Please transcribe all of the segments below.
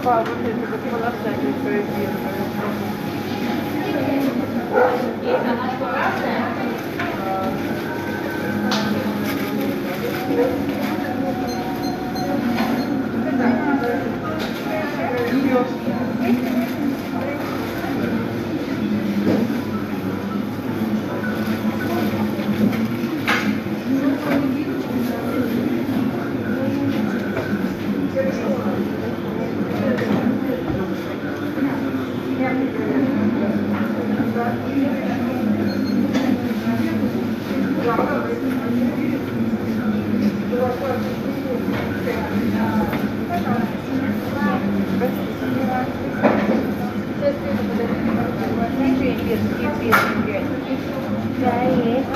вот это вот полосатый фрезерованный. Да, есть.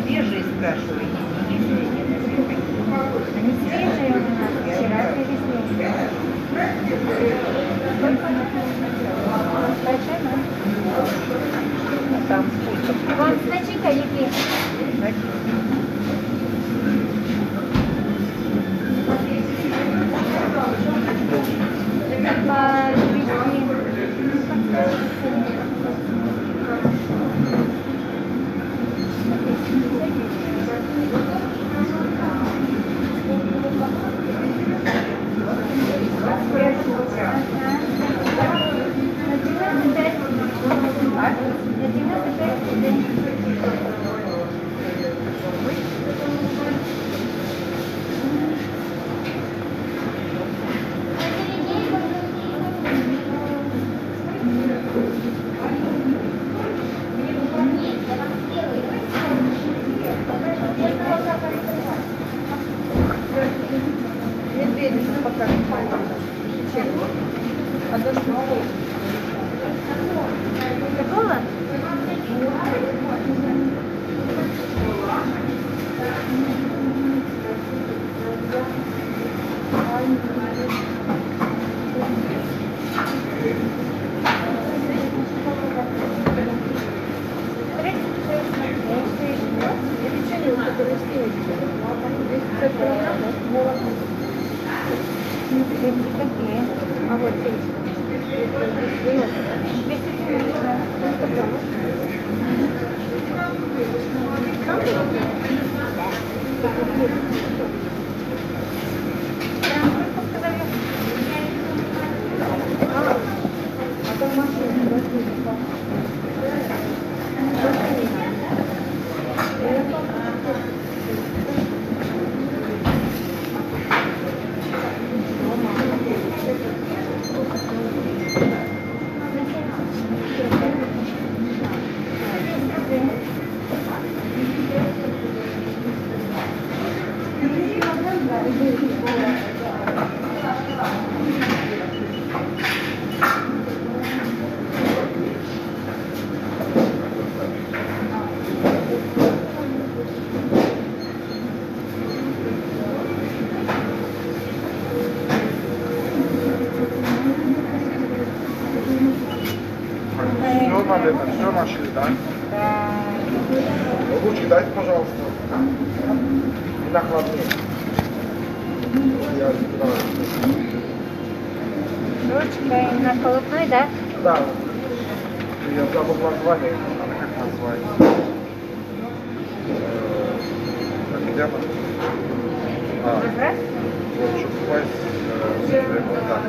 Свежие, спрашиваю. Они свежие у нас, вчера привезли. Большой, Там сколько? вон, значи-ка, Еpi. Готово? А вот здесь. Все нашли, да? Да. Лучше дайте, пожалуйста. И накладные. Ручка на полотной, да? Да. Я забыл название. Она как называется? Где она? Возврат? Вот, чтобы попасть вот так.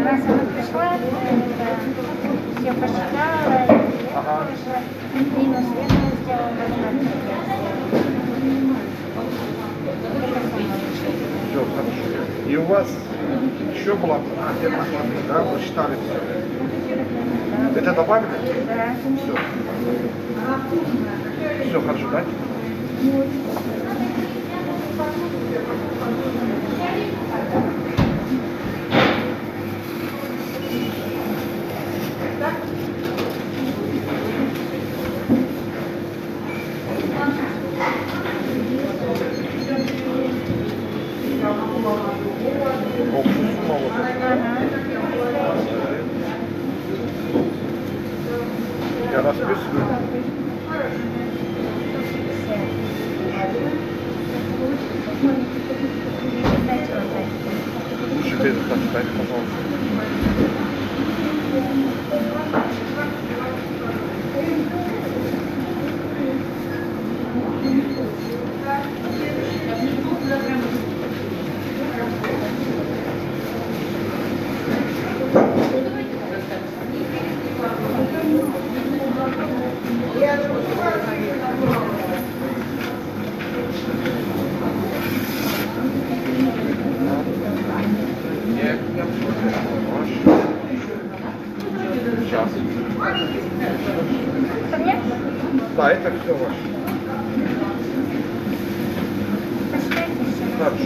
Раз она пришла, все посчитала, Ага. минус верно сделала возврат. Все, хорошо. И у вас еще была где накладные, да? Вы считали все. Это добавили? Да. Все. Все, хорошо, дайте. Общую сумму вот я расписываю. Дайте вот так. Лучше без достать, пожалуйста. Нет, сейчас. Это мне? Да, это все ваше. Посчитайте еще. Хорошо.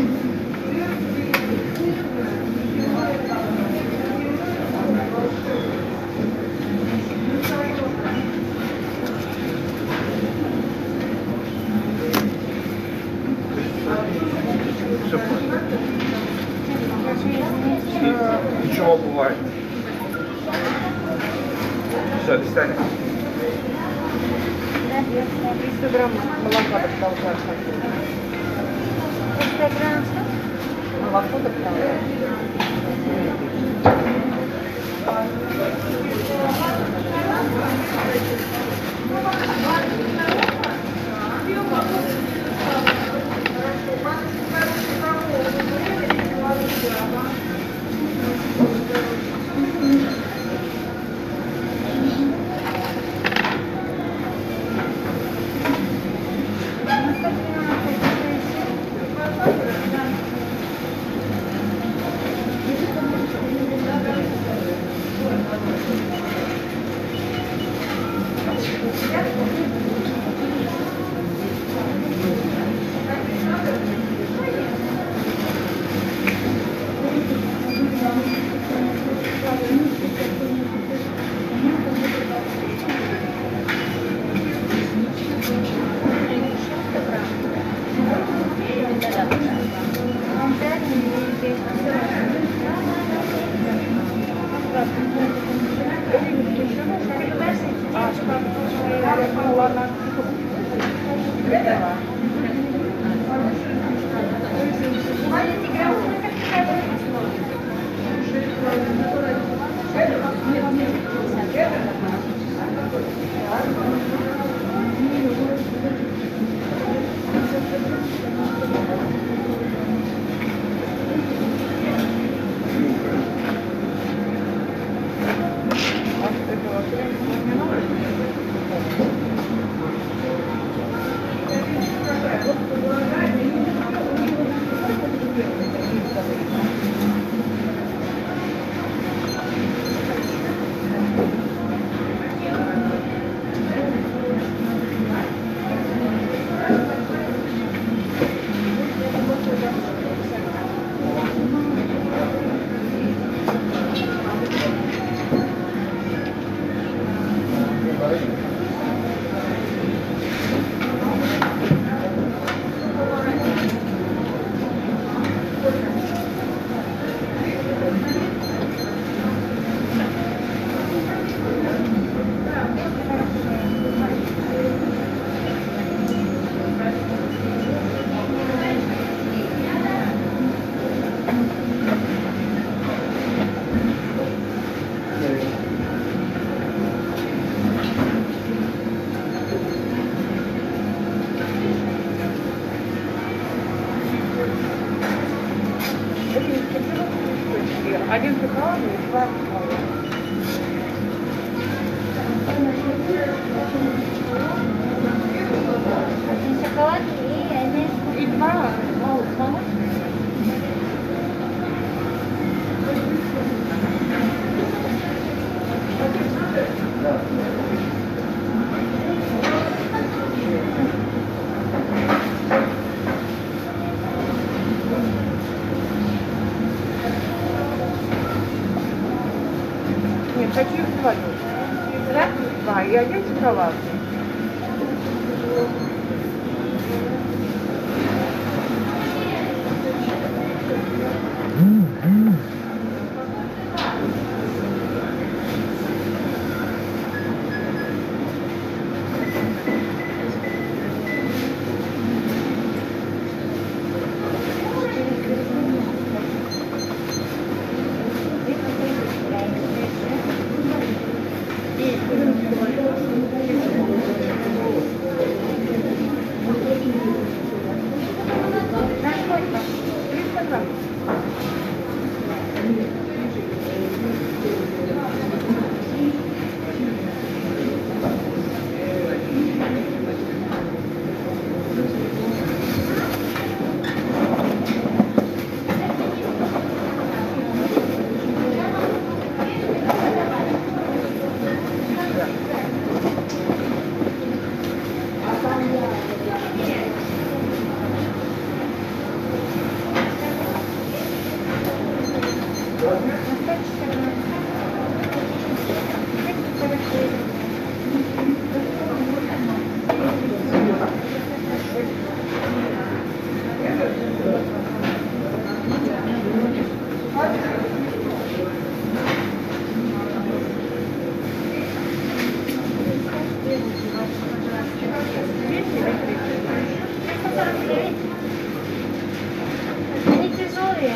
Все правильно. Хочу извинить, что... Ничего бывает. Все, до свидания. 300 грамм молока должна быть. 300 грамм что? Молоко добавляю. Один шоколадный и два Один шоколад и один... и два молочных. Нет, хочу два. Да? Два и один шоколадный. Они тяжелые.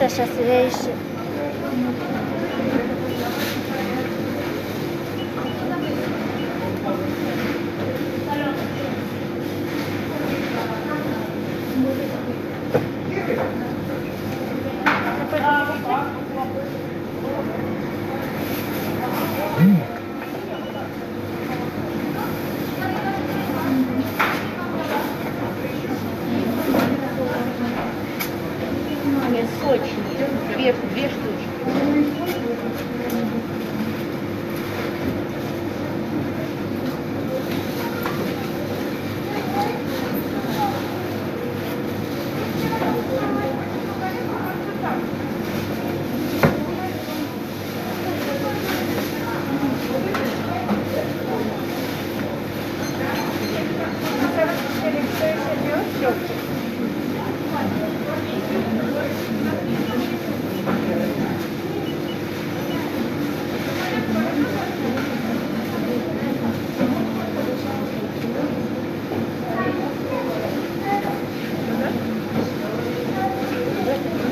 谢谢失礼し。Нет, сочные. Две штучки.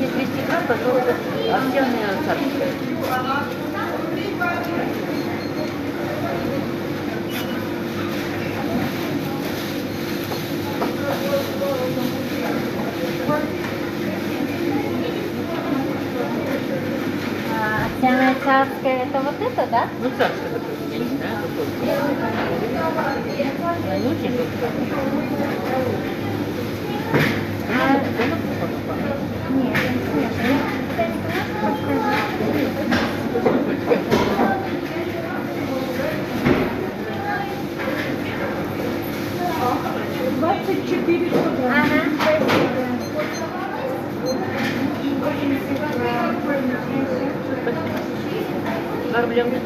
Мне 200 грамм, пожалуйста, овсяные царские. Овсяная царская, это вот это, да? Ну, царское, допустим, я не знаю, какое. Вонючее Нет, ага, Проблем нет.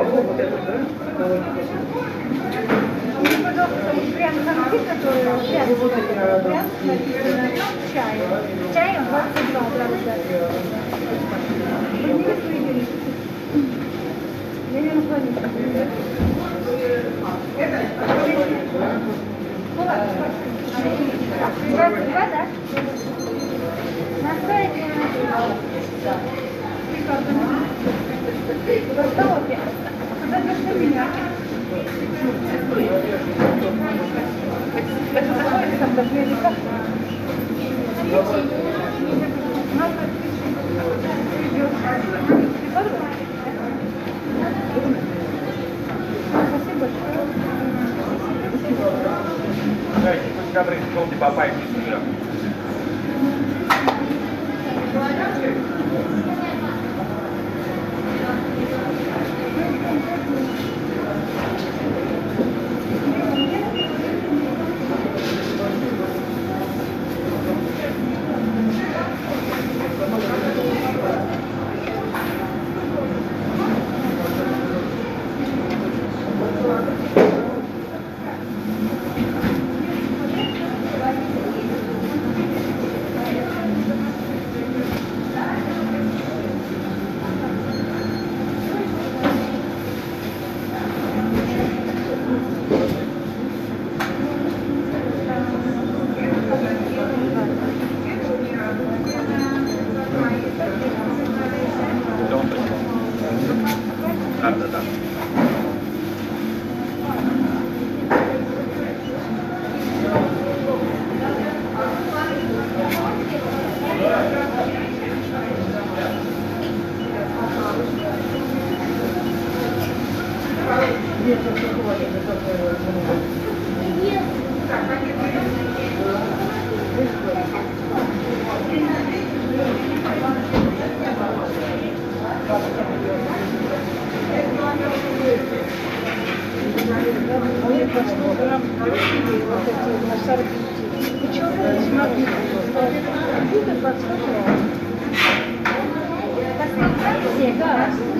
Вот это, да? прям конфи, которые прям написано чай. Чаем 22, правда. Я не наклонюсь. Два, да? Настойки. Готовы? Куда нужно меня? Это такое, там даже не как. Спасибо большое. Dai, depois que abre esse pão de papai aqui, já.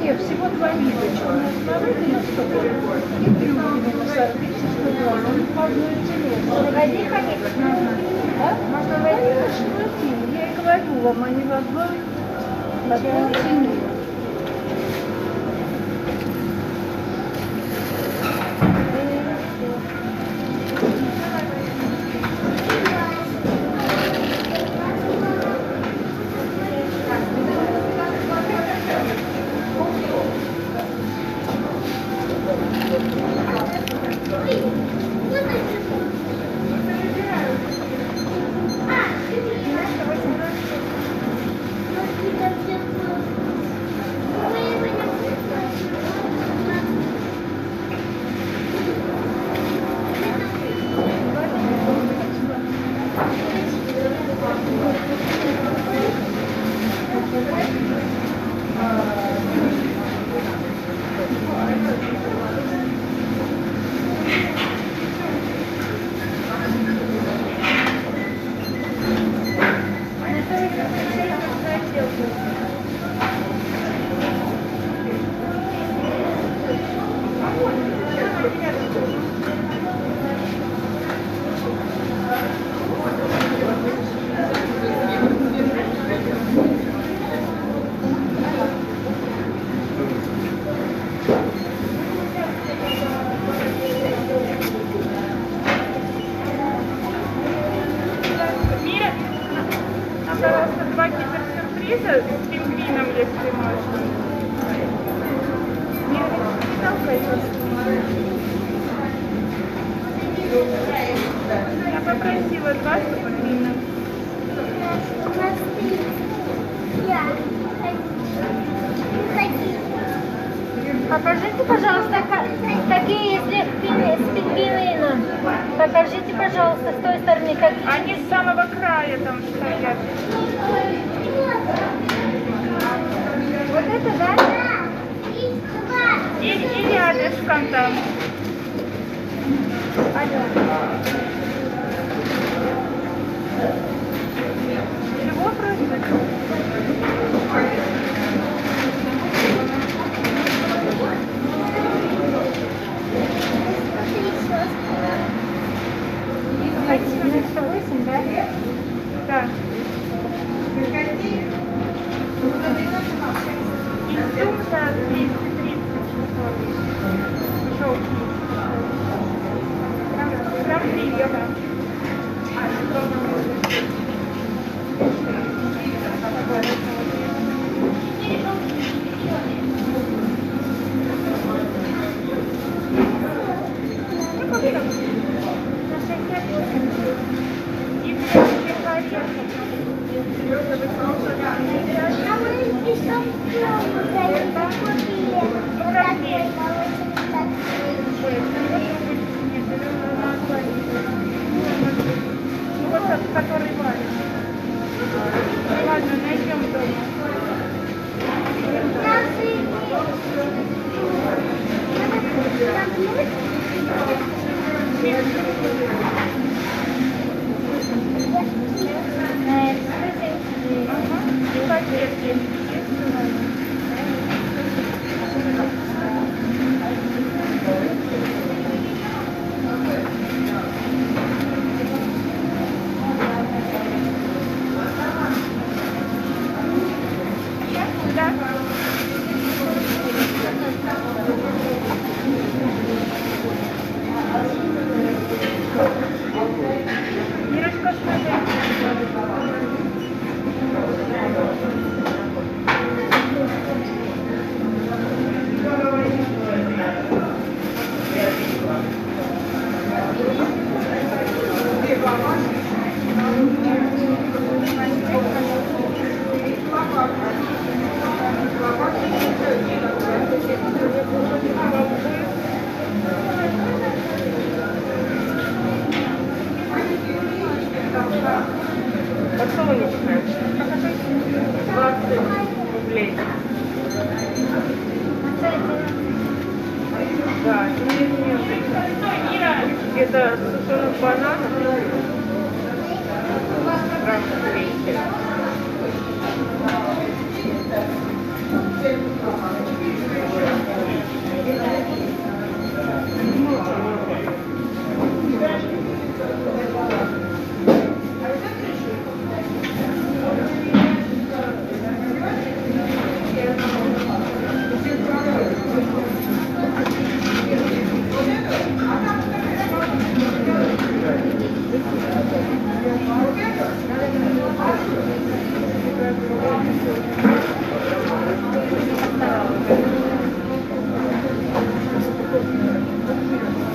Нет, всего 2 вида. Черная смородина 100 грамм и брюквенная на сорбите 100 грамм. Он по одной цене. Води, конечно. А? Можно конечно, один. Я и говорю вам, они в одной цене. Пожалуйста, 2 киберсюрприза с пингвином, если можно. Я попросила 2 с пингвином. Покажите, пожалуйста, какие есть с пингвином. Покажите, пожалуйста, с той стороны, какие. Они с самого края там стоят. Вот это, да? И рядышком там. Чего просите? Да. Инструкция 230 желтый. Прям 300. Который варит. Ладно, найдем дома. И пакетки есть у нас. Да. Мирочка, смотри. Да, это сушеных бананов.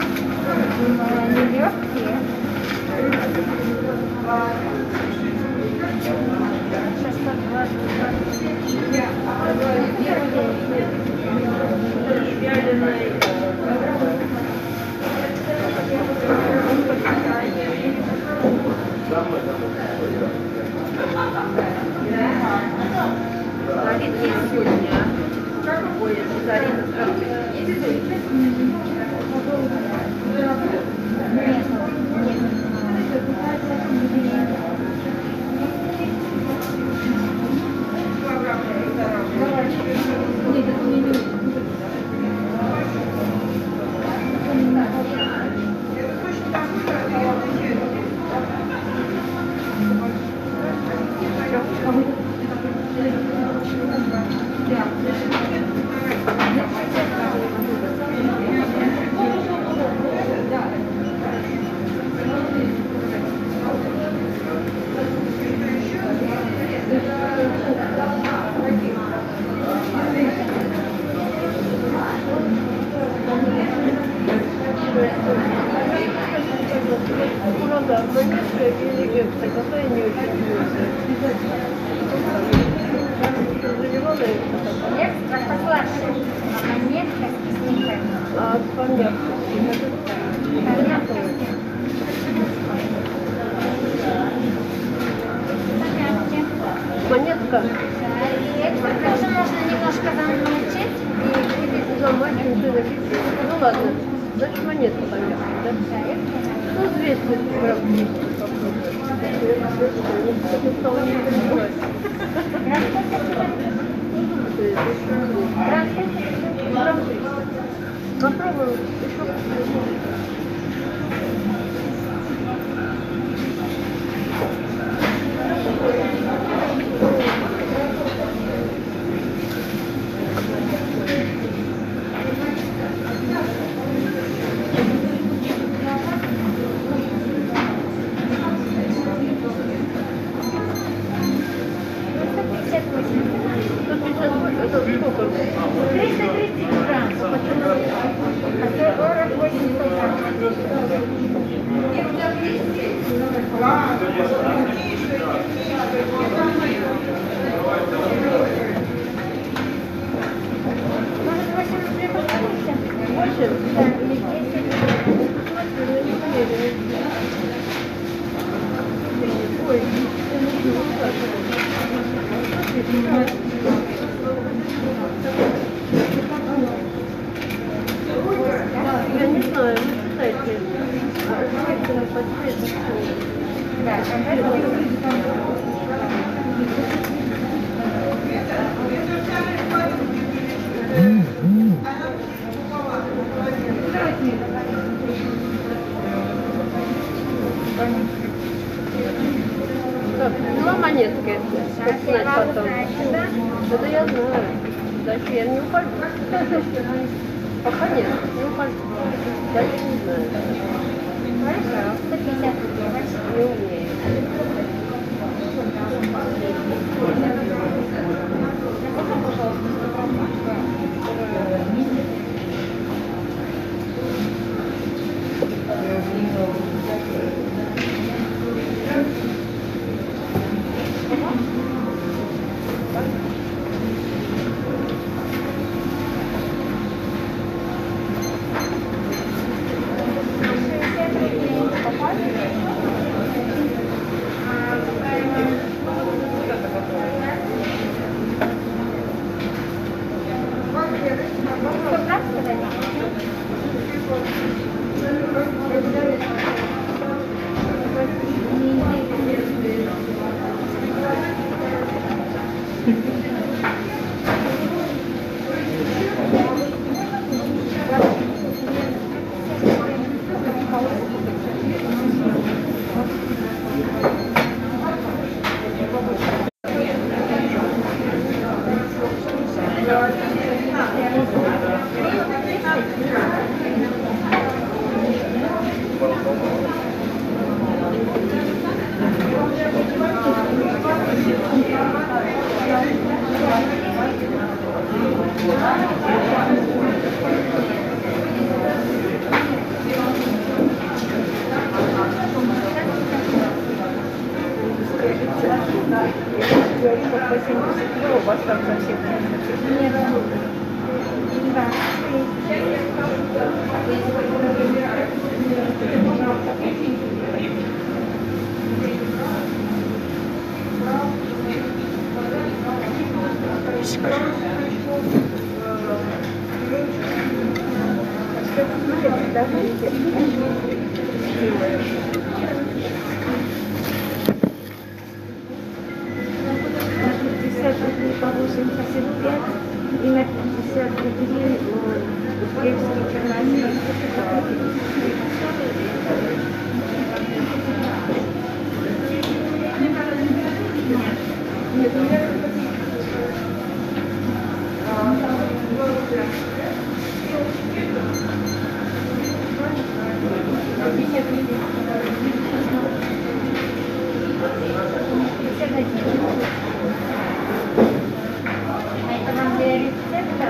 Они легкие. Сейчас Зарина есть сегодня. Ой, это Зарина, здравствуйте. Есть сегодня? Ну да, монетка или это, какая не очень вкусная. Заливала это. экстра послаще. Монетка с кисниками. А понятно. Понятно? Понятно. Монетка. Экстра тоже можно немножко замочить и выпить. Замачиваем, все написано. Ну ладно, значит монетка понятно, да? Ну, 200 грамм 200 попробуем. Попробуем еще. Это сколько? 330 грамм. А 48 Может, 8 рублей подходите? Больше? Да, или 10. Ой, я не знаю, вы считаете, желательно по цвету. Да, Так, два монетки, как знать потом. да? Это я знаю. Дальше я не ухожу. Пока нет, не ухожу. Дальше не знаю. Хорошо, 150 рублей. Не умею. там совсем не работает. Да. Давайте сделаем. На 50 рублей по 85 и на 50 рублей узбекский чернозем. Нет, у меня... Это вам для рецепта?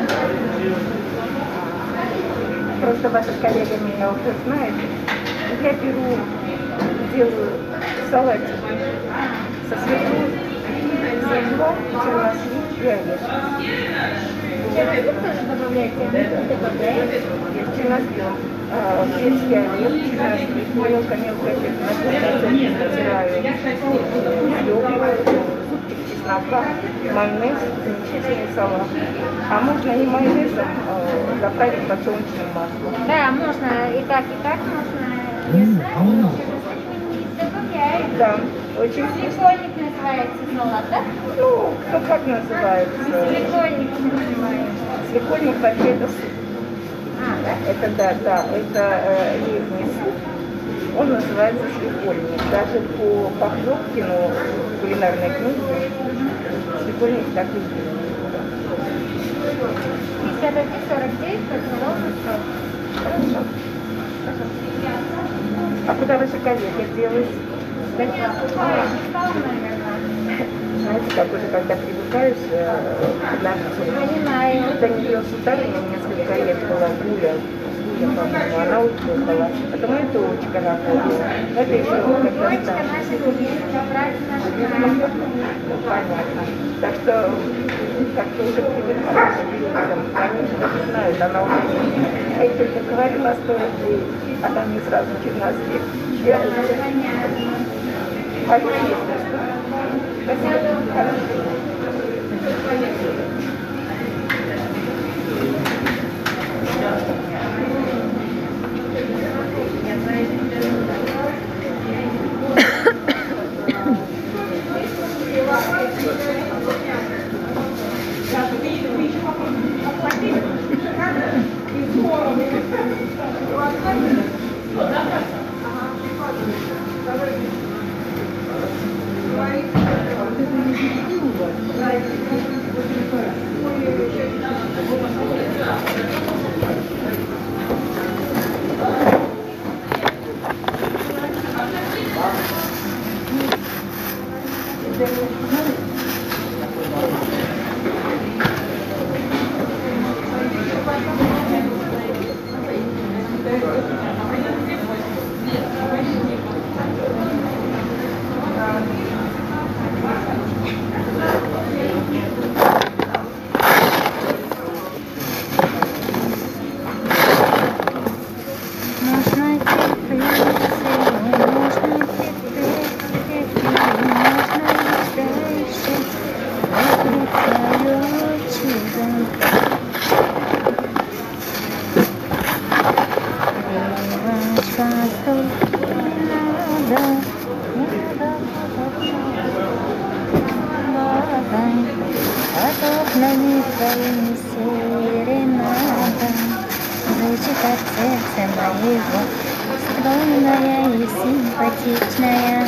Просто ваши коллеги меня уже знают. Я беру, делаю салатик со свеклой, свекла, чернослив и орешек. Чернослив тоже добавляете? Добавляете? Чернослив, грецкий орех, чернослив, мелко-мелко натираю, зубчик чеснока, майонез, замечательный салат. А можно и майонезом заправить подсолнечным маслом. Да, можно и так можно. Добавляют. Да, очень вкусно. Свекольник называется салат, да? Ну, кто как называется? Свекольник называется. Свекольник вообще это суп. Да? Это да, это летний суп. Он называется свекольник. Даже по Пахлёвкину в кулинарной книге свекольник так и есть. 51-49, ровно 40. Хорошо. А куда ваши коллеги делают? Знаете, как уже когда привыкаешь к Понимаю. до нее с утра несколько лет была Гуля, по-моему, она уехала. Потом эта Олечка работала. Это еще когда Дочка старше. наша невестка, брат наш знает. Ну, понятно. Так что как-то уже привыкаешь к людям. Они уже знают, она уже я ей только говорила, что она мне сразу чернослив. Понятно. А если что? Спасибо. Хорошо. Окнами твоими серенада звучит от сердца моего, стройная и симпатичная,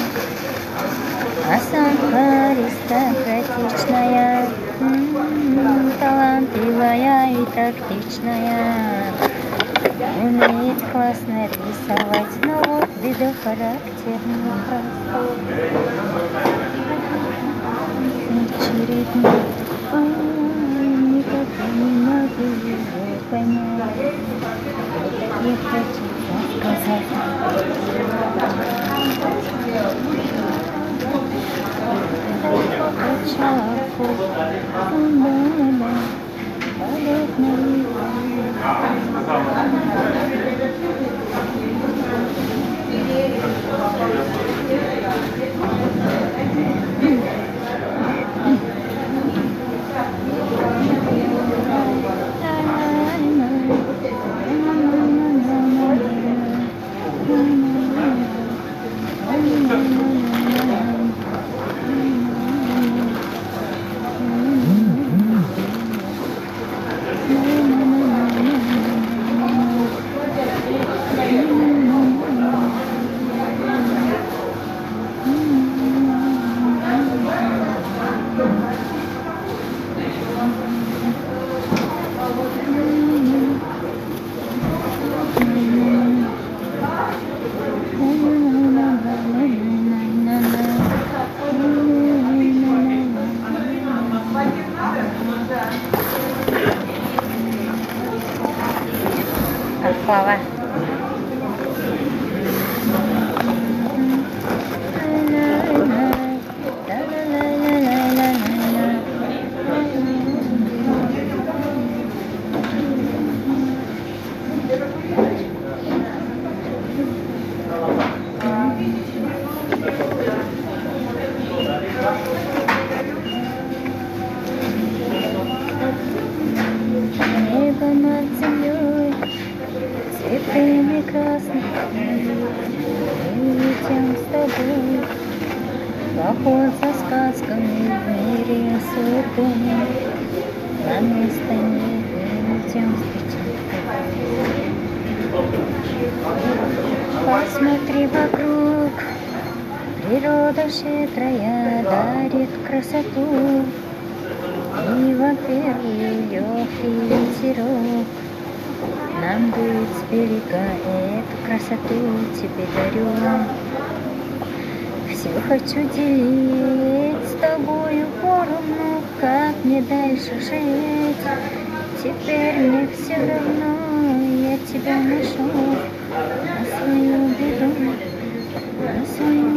особо аристократичная, талантливая и тактичная, умеет классно рисовать, но вот беда характерный простой. Очередной, никогда не могу его понять. Я хочу сказать. Хочу Отпала. Небо над землей, цветами красных мы летим с тобой. Поход за сказками в мире святым. На место не летим встречать. Посмотри вокруг, природа щедрая дарит красоту. И во первый легкий ветерок нам дует с берега, эту красоту тебе дарю. Все хочу делить с тобою поровну, как мне дальше жить. Теперь мне все равно, я тебя нашел на свою беду, на свою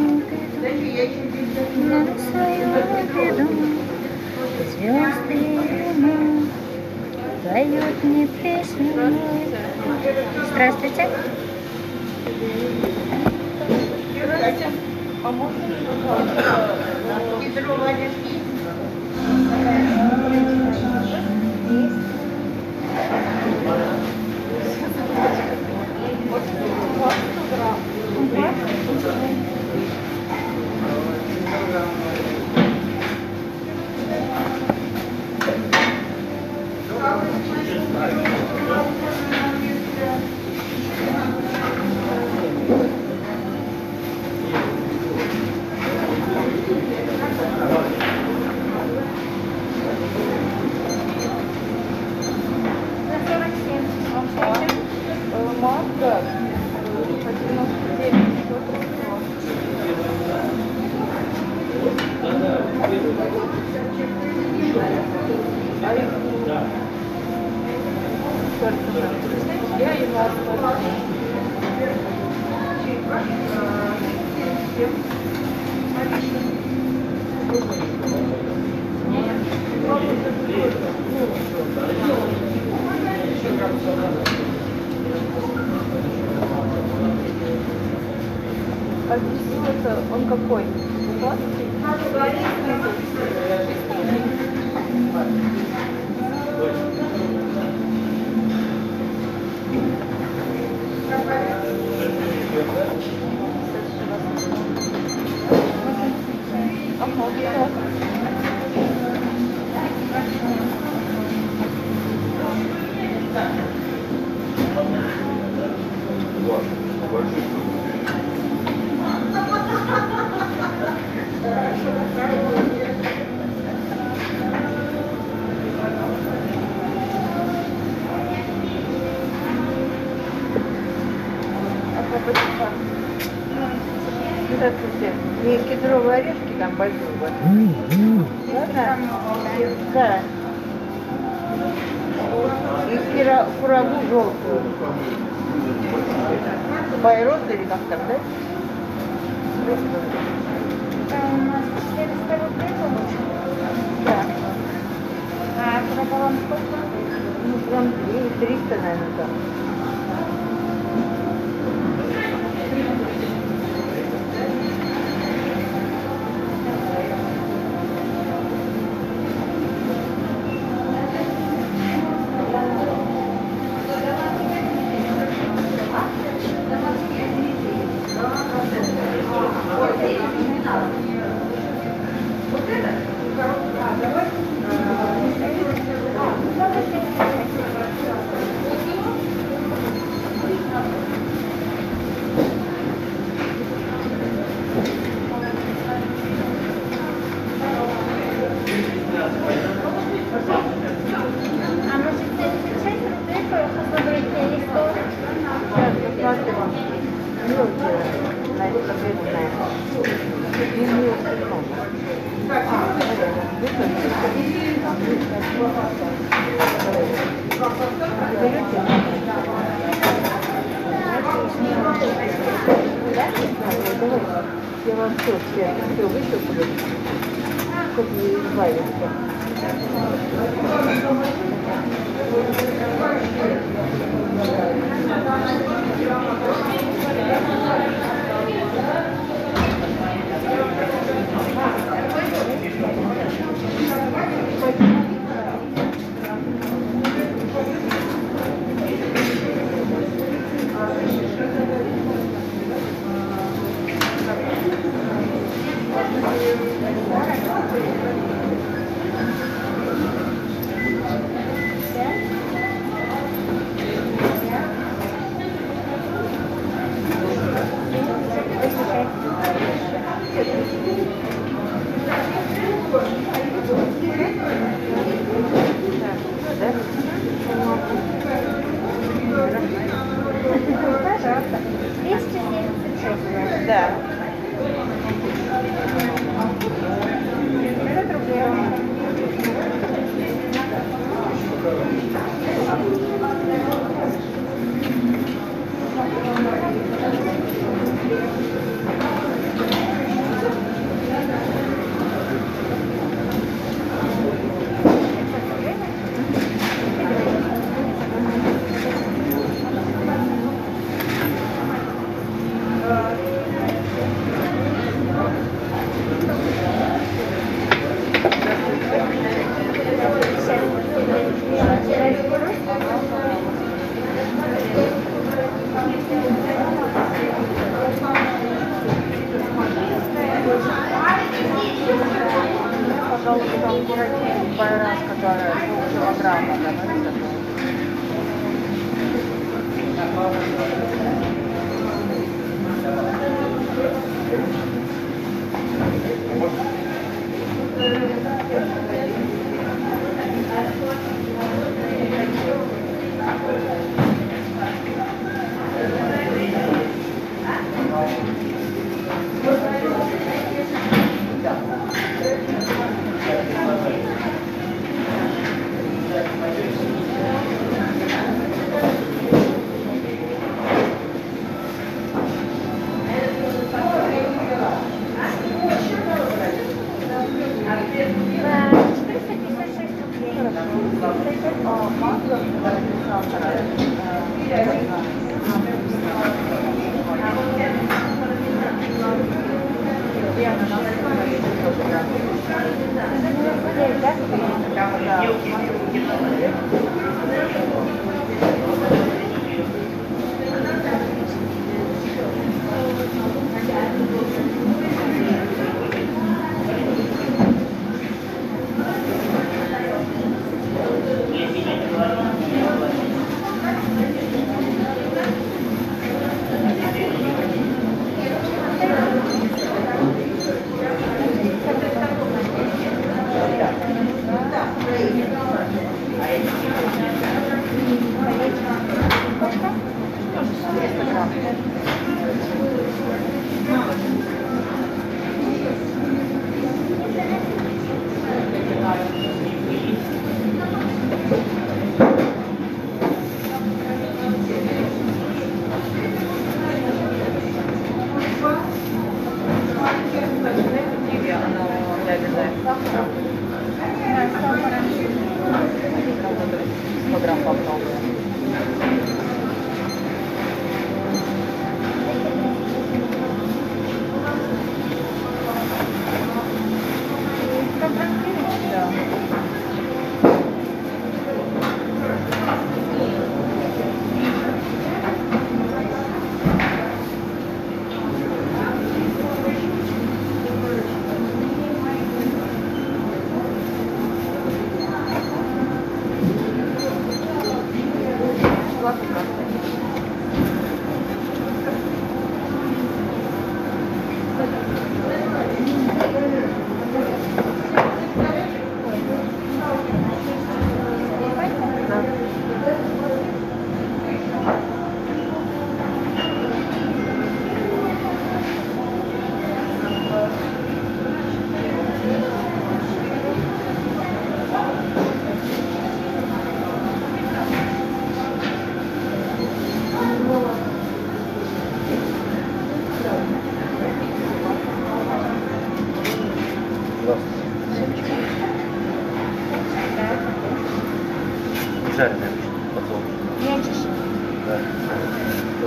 беду, на свою беду. Звезды и луна поют мне песню. Здравствуйте. Здравствуйте. А можно, пожалуйста, Марка 99. Я его это он какой? Здравствуйте. Не кедровые орешки там большие. Ладно? Да. И курагу желтую. Байрот или как там, да? У нас 400 рублей получилось. Напополам сколько? Ну, грамм 300, наверное, там. А может 76 рублей посмотрите листок? Сейчас посмотрим. Мелкие, на бедная. Не мелкие много. Я вам все высыплю, чтобы не избавиться. Пожалуйста. 276. Да. 50 рублей. Пожалуйста, бураки, байрас, которая полкилограмма, давайте. Да, сахара.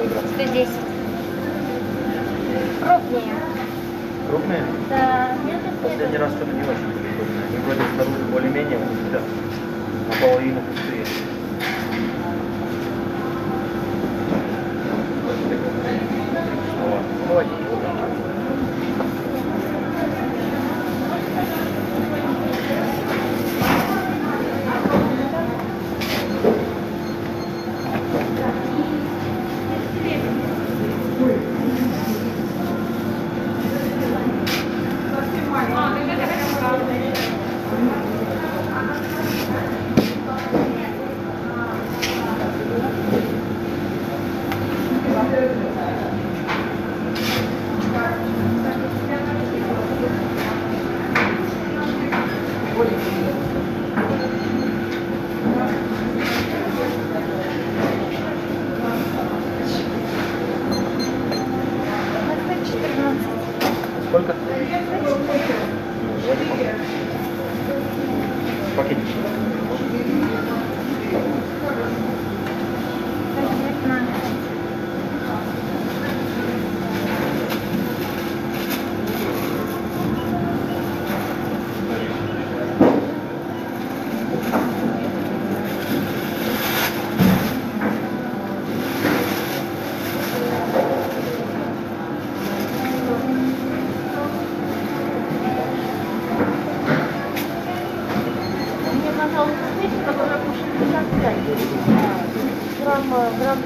килограмм? 110. Крупнее. Крупные? Да, нет, Последний раз что-то не очень были крупные. Они вроде снаружи более-менее, внутри наполовину пустые. Ну, давайте килограмм. Сколько? Пакетик. 119. Мне, пожалуйста, свечи, которая по 65 грамм.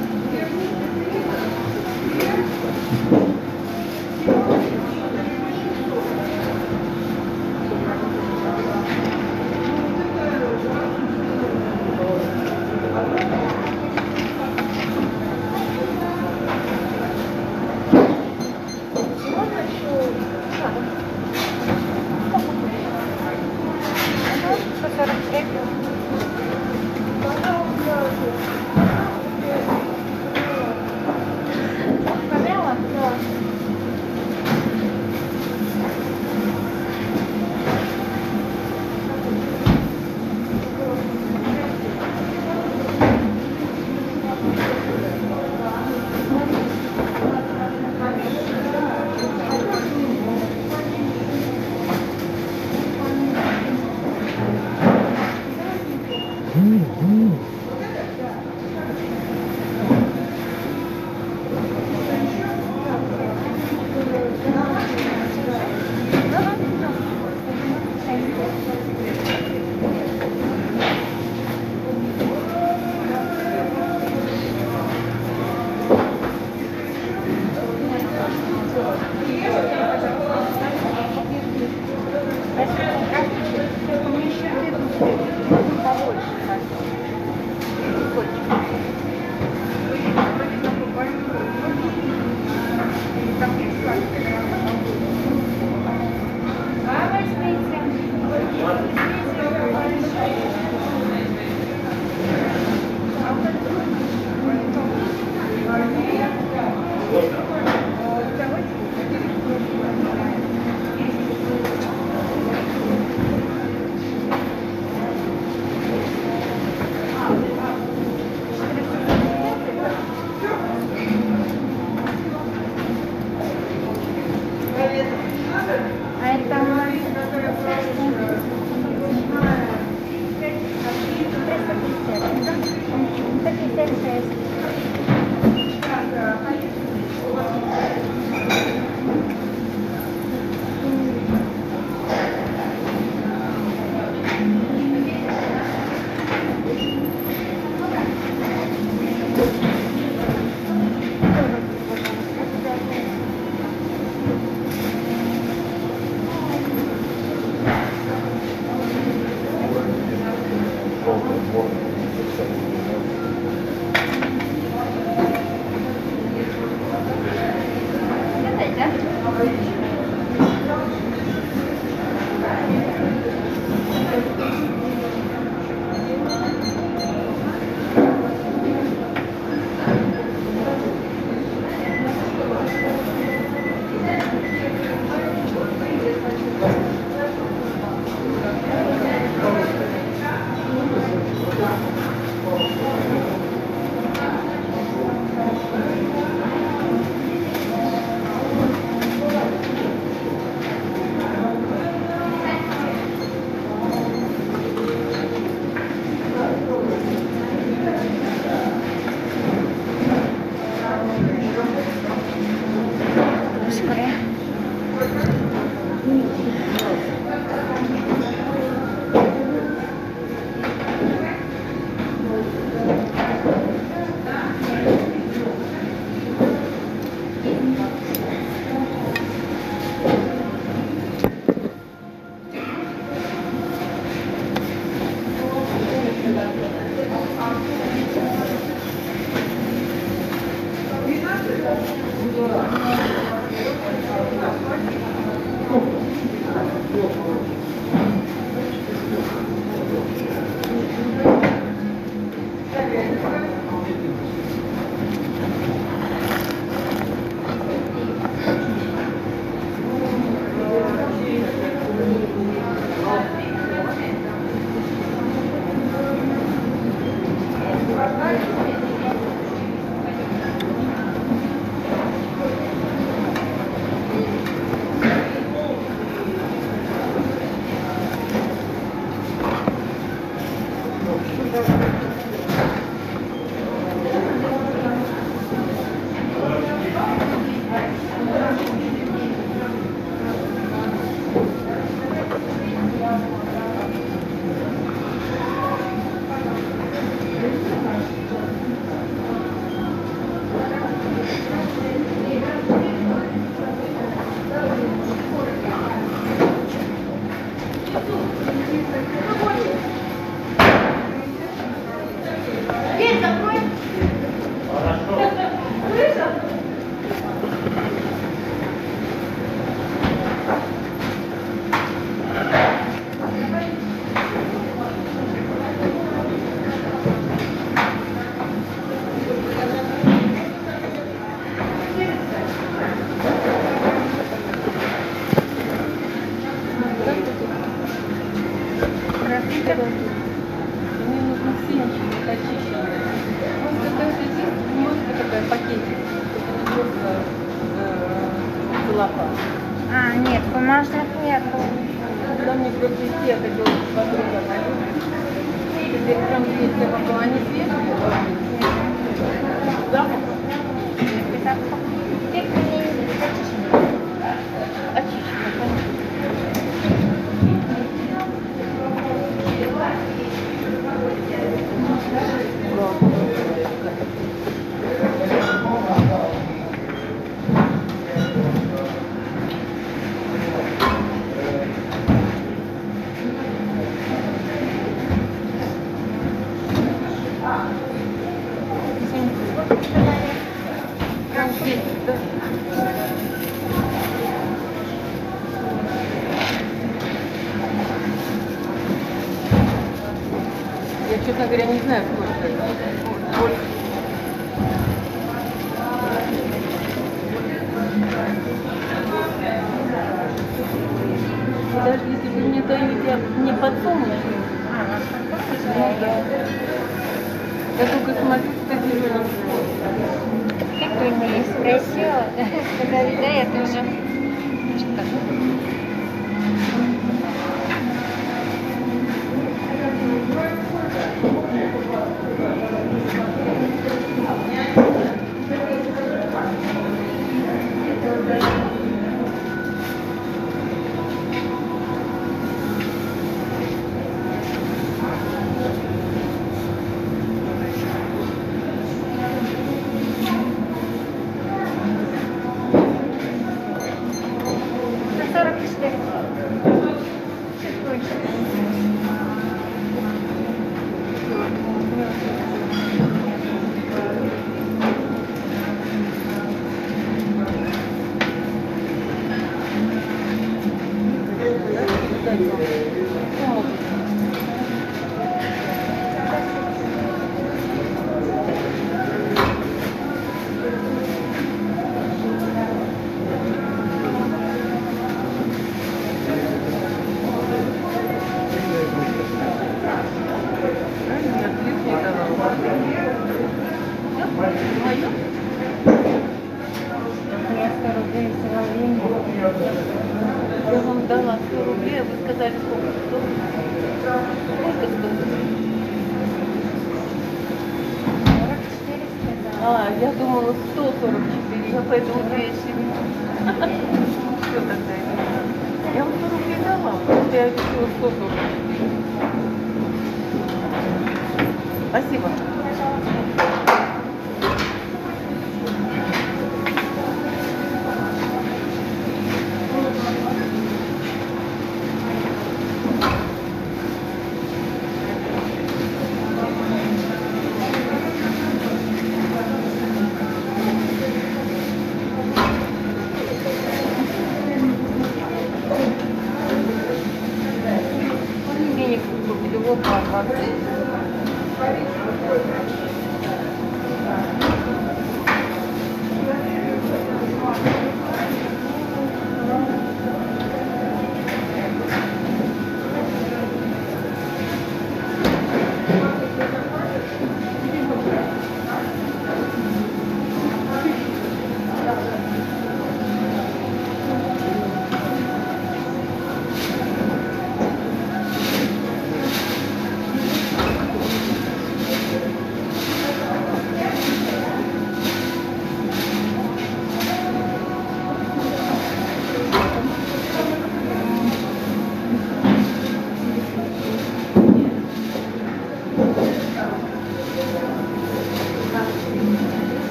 Можно еще? 143. Помяла? Да. А это у нас 350, да? 156. Мне нужны семечки, вот очищенные. Может, это здесь немножко такая пакетик, это не просто целлофан. А, нет, бумажных нету. Когда мне просто идти, я хотела подруга налить. Теперь прям здесь я могу, они свежие? Запах? Теперь мне не очищенные. Очищенные, конечно. Я, честно говоря, не знаю, сколько это. Сколько. Даже если вы мне даете не подсолнечный, я только смотрю, что зеленый. Какой мне спросила, сказали, да, я тоже. Что? Я вам дала 100 рублей, а вы сказали, сколько стоит? Сколько стоит? 44 сказала. А, я думала 144, я поэтому 200. Что тогда это? Я вам 100 рублей дала, просто я решила 144. Спасибо.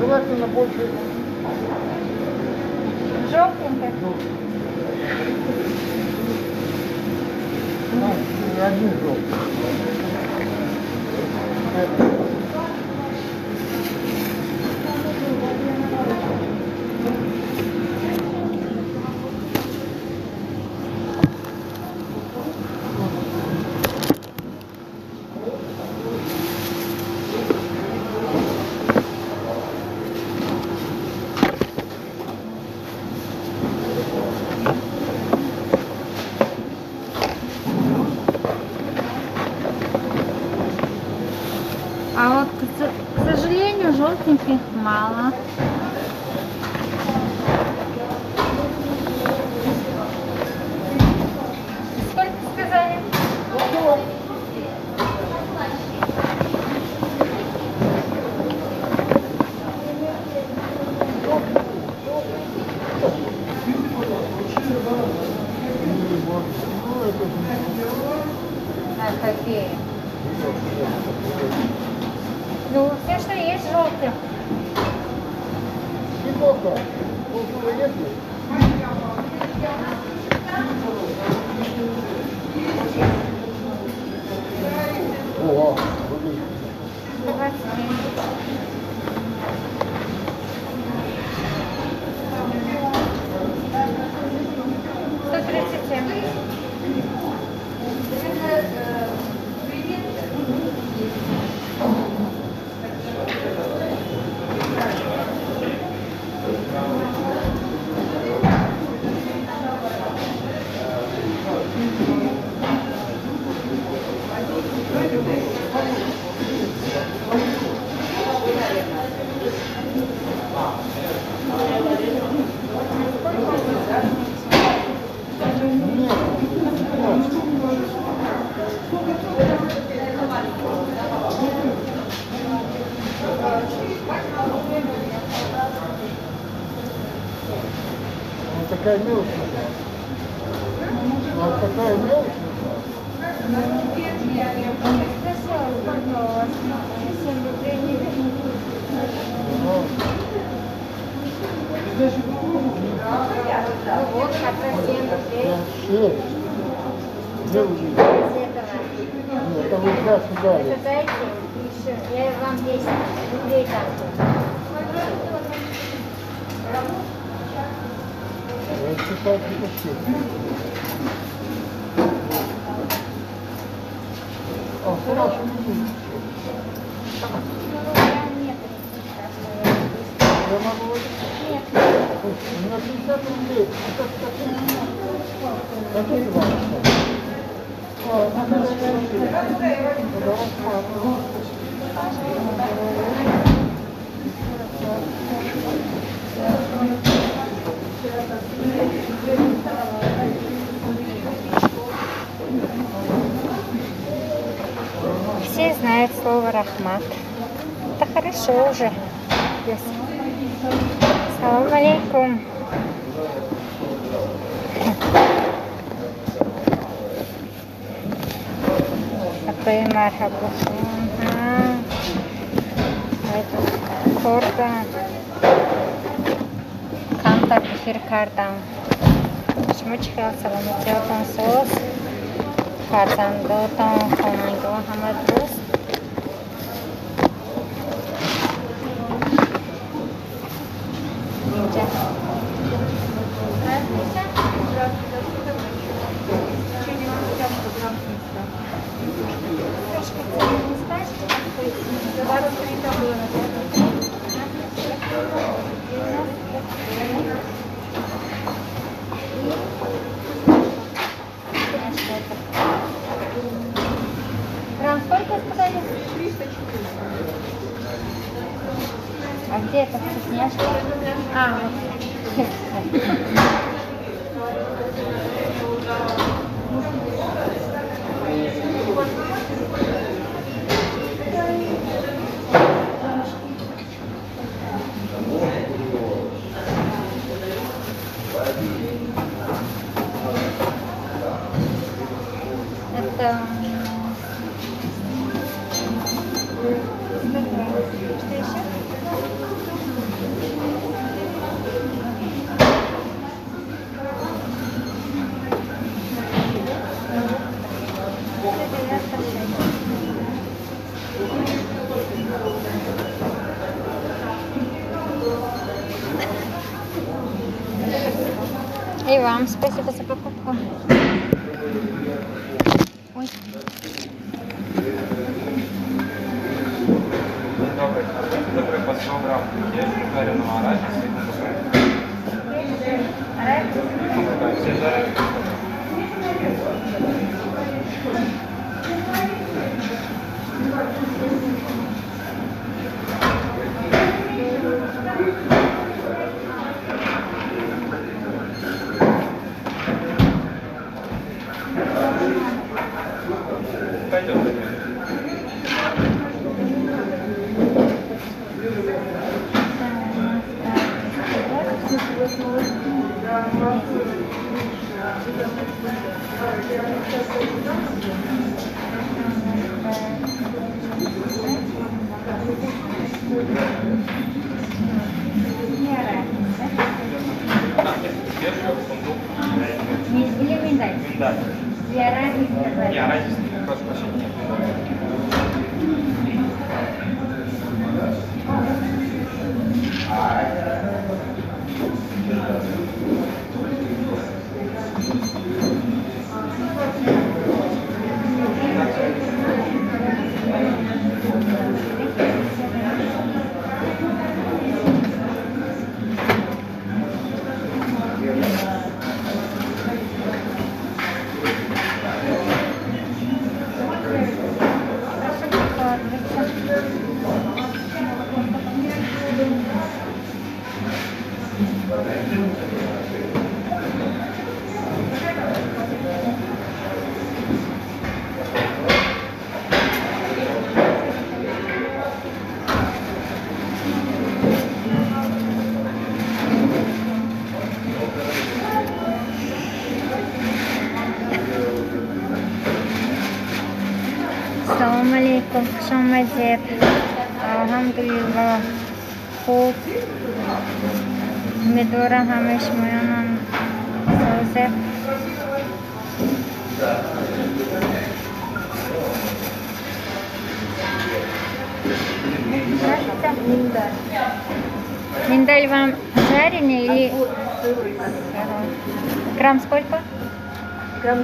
Желательно больше. Желтенькая. Ну, не один желтый. А вот, к сожалению, желтеньких мало. Сколько сказали? А какие? Ну, все, что есть, желтые. Неплохо. Полкило есть? Ого, выглядит. 27. Вот такая мелочь. Вот такая мелочь. Вот, это 7 рублей. 6. Где вы видите? Нет, это вы сюда сюда. Это дайте еще. Я вам 10 рублей дам. Я считаю, это 6. А, хорошо, я могу вот... Нет. У меня 50 рублей. Хотите вам? Все знают слово рахмат. Это хорошо уже. Салам алейкум. Такой мархаба. Это корда. Канта кефир кардам. Шмучка саламатиотон соус. Фарзандотон хонанго хамад дуст. Грамм сколько сказали? 300-400. А где это вкусняшка? А, вот. Это... Что еще? И вам спасибо за покупку. Ой. Добрый по 100 грамм жареного арахиса. Все жареные. Пойдем. Или миндаль? Да. Я арахис сказала. Не, арахис, прошу прощения. Assalomu alaykum, xushomad. Alhamdulillah. Xo'p. Umidoram hamish mo'yonam so'zi. Миндаль вам жареный или грамм сколько? Грамм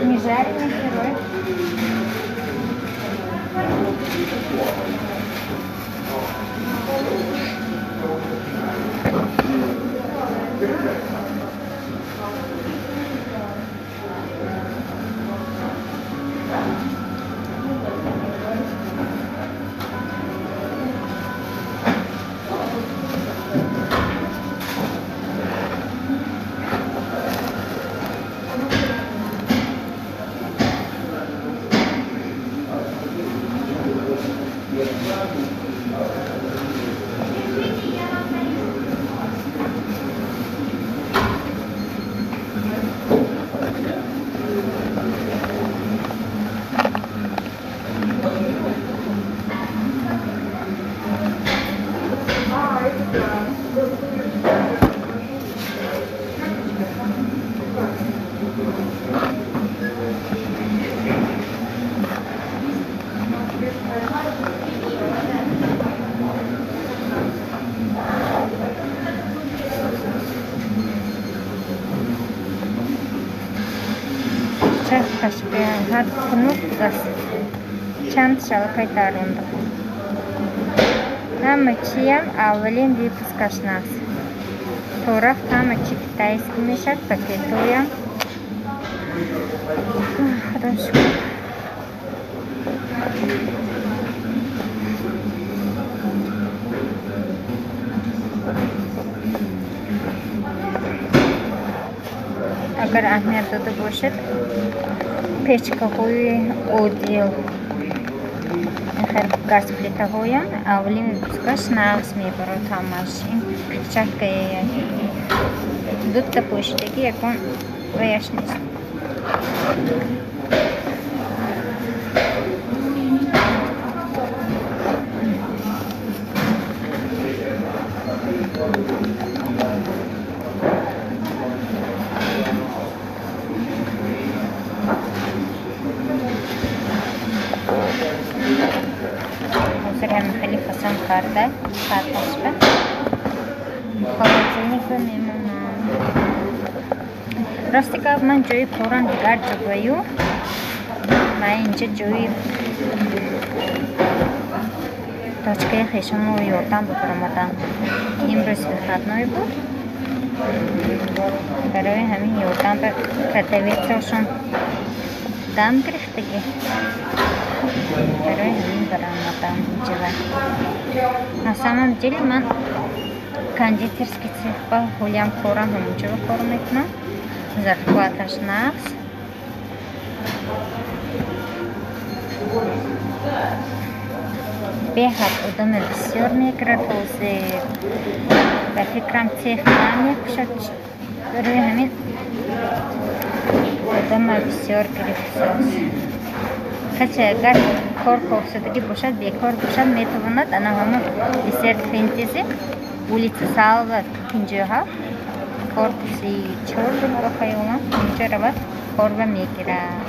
Не жареный сырой. Had genoeg was. Чанд шалкай дарунда. Тамачиям авалин выпускашнас. Турах тамачи китайский мешок пакетуем. Хорошо. Agar ahmer dada boshed pechkahoy odil gaz plitahoyam avlin pускаш naqs mebaro tamashim chakaya dutta poshdagi yakun vayashnis Сырым халифасан карда карташка холодильник мемон растика ман ҷои пуран дигар ҷогаю ман инҷа ҷои точкаи хешамро ёрдам бибаромадам имрӯз вихатной буд барои ҳамин ёрдам ба картавитрошон дам гирифтаги барои ҳамин баромадам инҷава на самом деле ман кондитерский цех ҳолиам корам ҳамунҷоро кор мекунам зарплаташ нақс беҳад одами бисёр мегирад ҳозир ба фикрам цех намекушад барои ҳамин одама бисёр гирифтсоз касе агар кор хосидагӣ бошад бекор бошад метавонад ана ҳамон десерт фентези улица Салва 57 корпуси 4 номеро хаёлам инҷо равад корва мегирад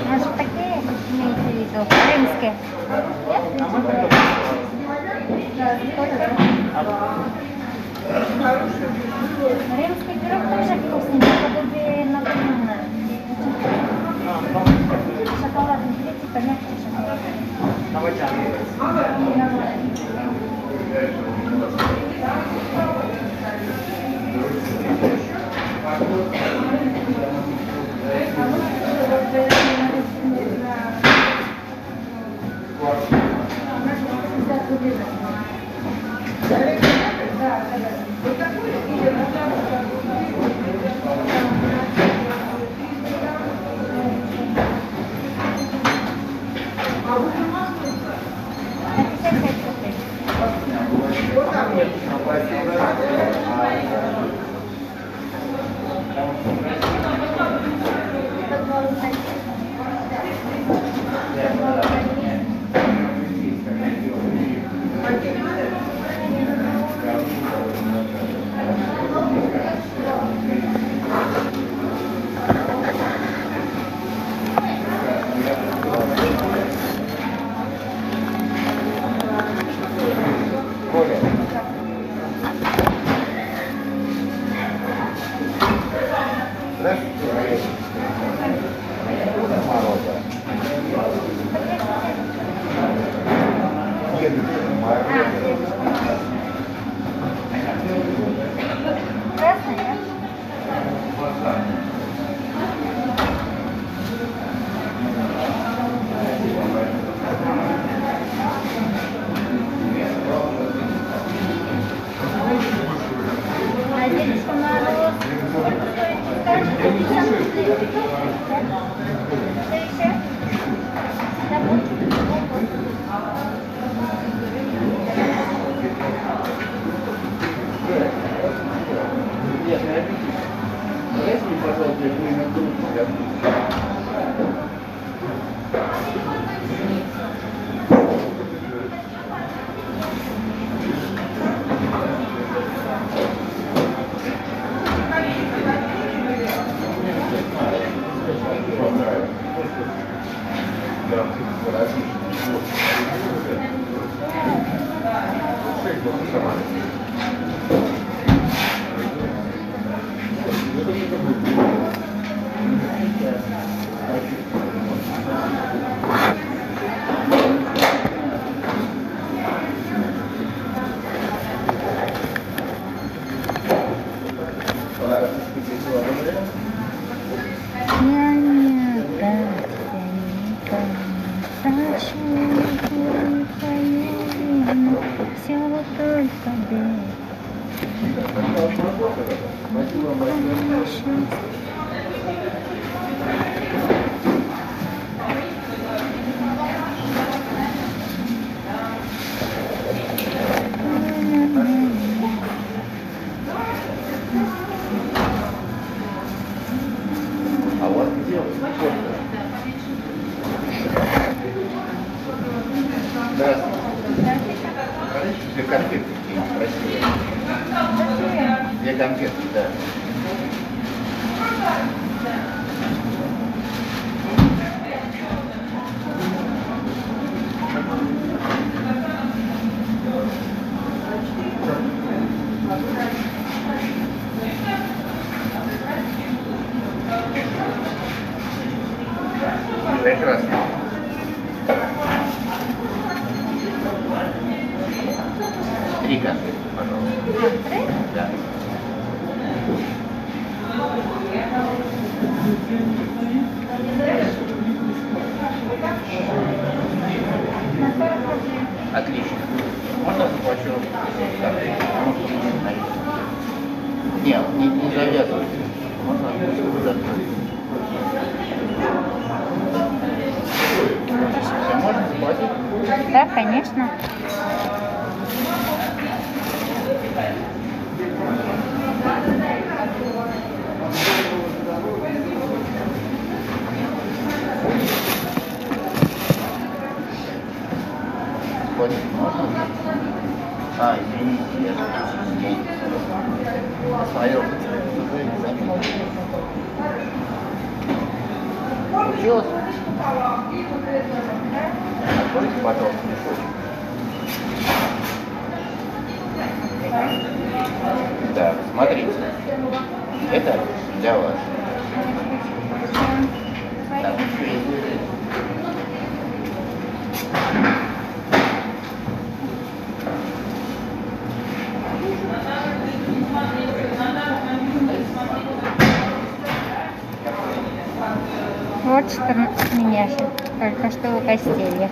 Может, такие имеете в виду? Римские? Римский пирог тоже вкусный, наподобие напомина. Шоколадный, видите, помягче шоколадный. Thank you. Все только ты. А у вас где кофе? Здравствуйте. Скажите, две конфетки красивые. Две конфетки, да. Прекрасно. Три конфетки, пожалуйста. Да. Отлично. Можно заплачу? Нет, не завязывайте. Можно закрыть. Все, можно заплатить? Да, конечно. Можно? А, извините, я посмотрел. Случилось? Откройте, пожалуйста, мешочек. Так, смотрите. Это для вас. Так, еще есть. Вот что меня только что угостили.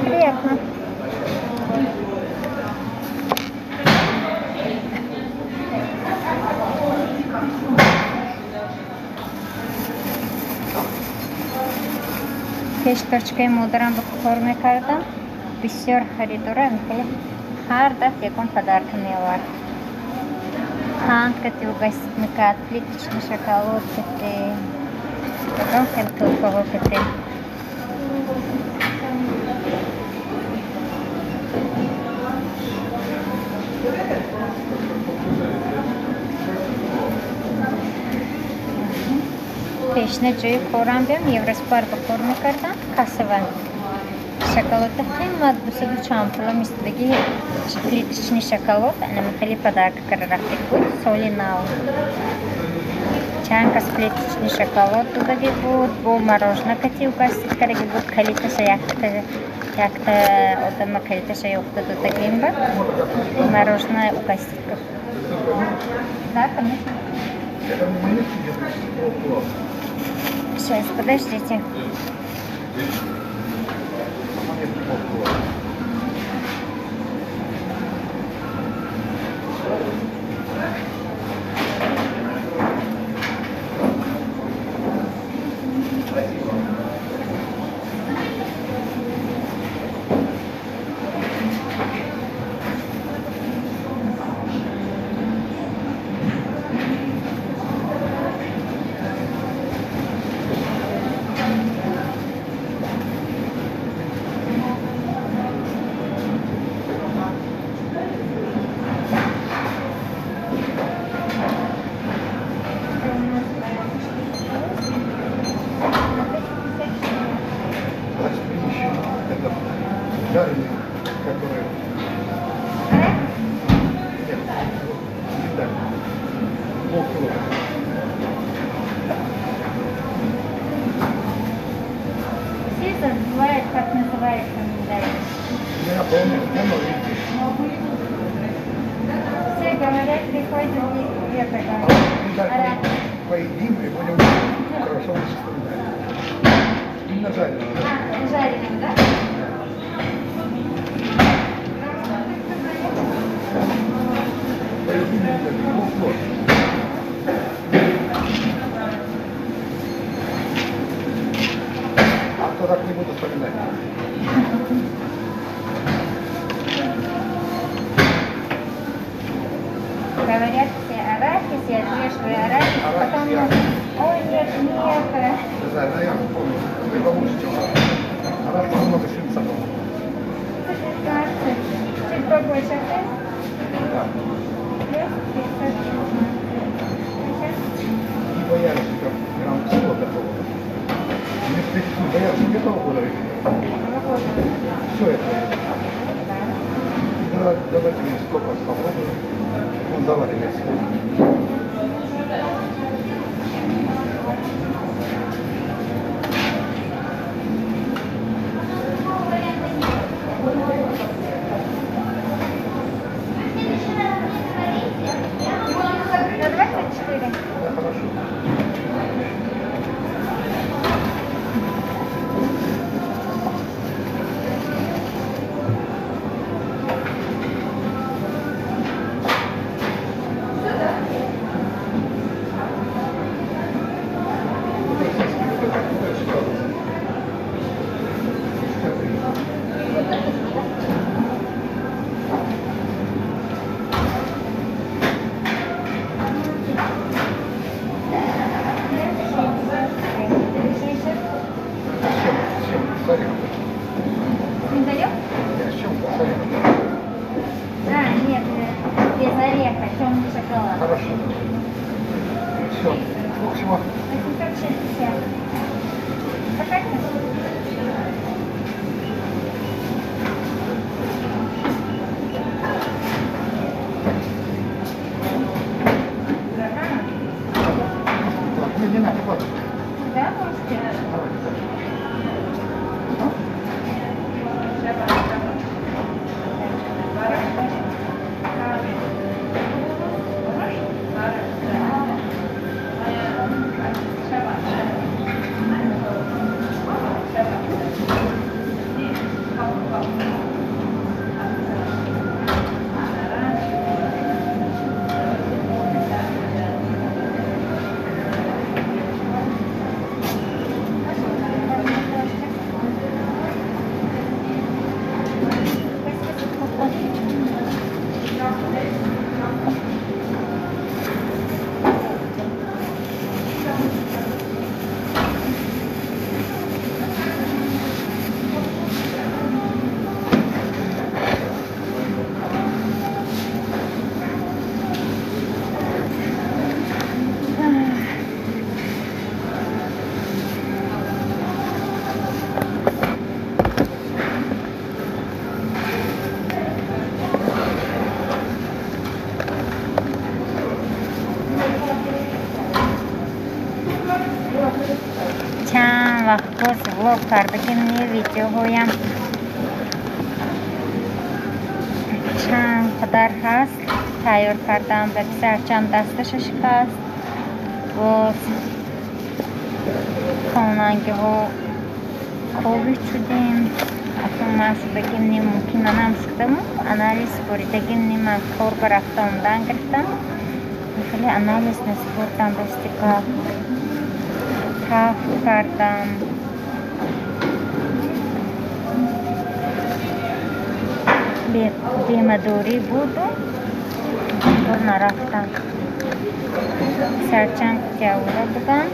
Приятно. Кешточкой мудрым форме кардам. Бисёр харидорам, хар дафт якон подарками var. Ханкати угостника, плиточный шоколад, потом хэнкэлково кэти. Пешне джой корамбем евроспар бахорме кардан касава. Шоколад хэммад бусаду чампула мистбеги плиточный шоколад, она махали подарок карарахтик будет солинау. Чанка с плиточный шоколад туда гибут, бо мороженое кати угостить, когда гибут калитаса якта одама калитаса ёхта туда гимба, мороженое угостить. Да, конечно. Сейчас, подождите. Жареный, который... Нет, не так. Полкило. Все забывают, как называется мандарин. Я помню, Все говорят, приходят и это говорят. поедим и будем хорошо выступать. на жареном. Жареным, да? А то так не буду вспоминать. Говорят все арахис, я вешаю арахис, потом... Ой, нет, нет. Не знаю, наверное, помню. Ты получше, чем она. Она что много фильмов собрала. 115. Чуть побольше, да? Да. Плюс 500. Не боялись, что грамм 100 такого. Не боялись, не готовы были. Все это. Давайте мне сколько попробуем. Он заваривается. На 24. Да, хорошо. С орехом. Не даем? Я с чем-то с орехом. А, нет, без ореха, темный шоколад. Хорошо. Все. Сколько всего? 860. Покажи. Так, мне не надо, ладно. Да, можете? Чам вақт bo'z vlog kardagimni videoyam چند قدر هست تیار کردم و سرچم دستش شکست باز خاننگه ها کوبی شدیم اصلا محصولگی ممکن منم سکتم انالیز بریدگی من کار برفتم دن گرفتم خیلی انالیز نسبردم دستی کاف کردم بیمدوری بود و نرفتم سرچنگ جوره بودم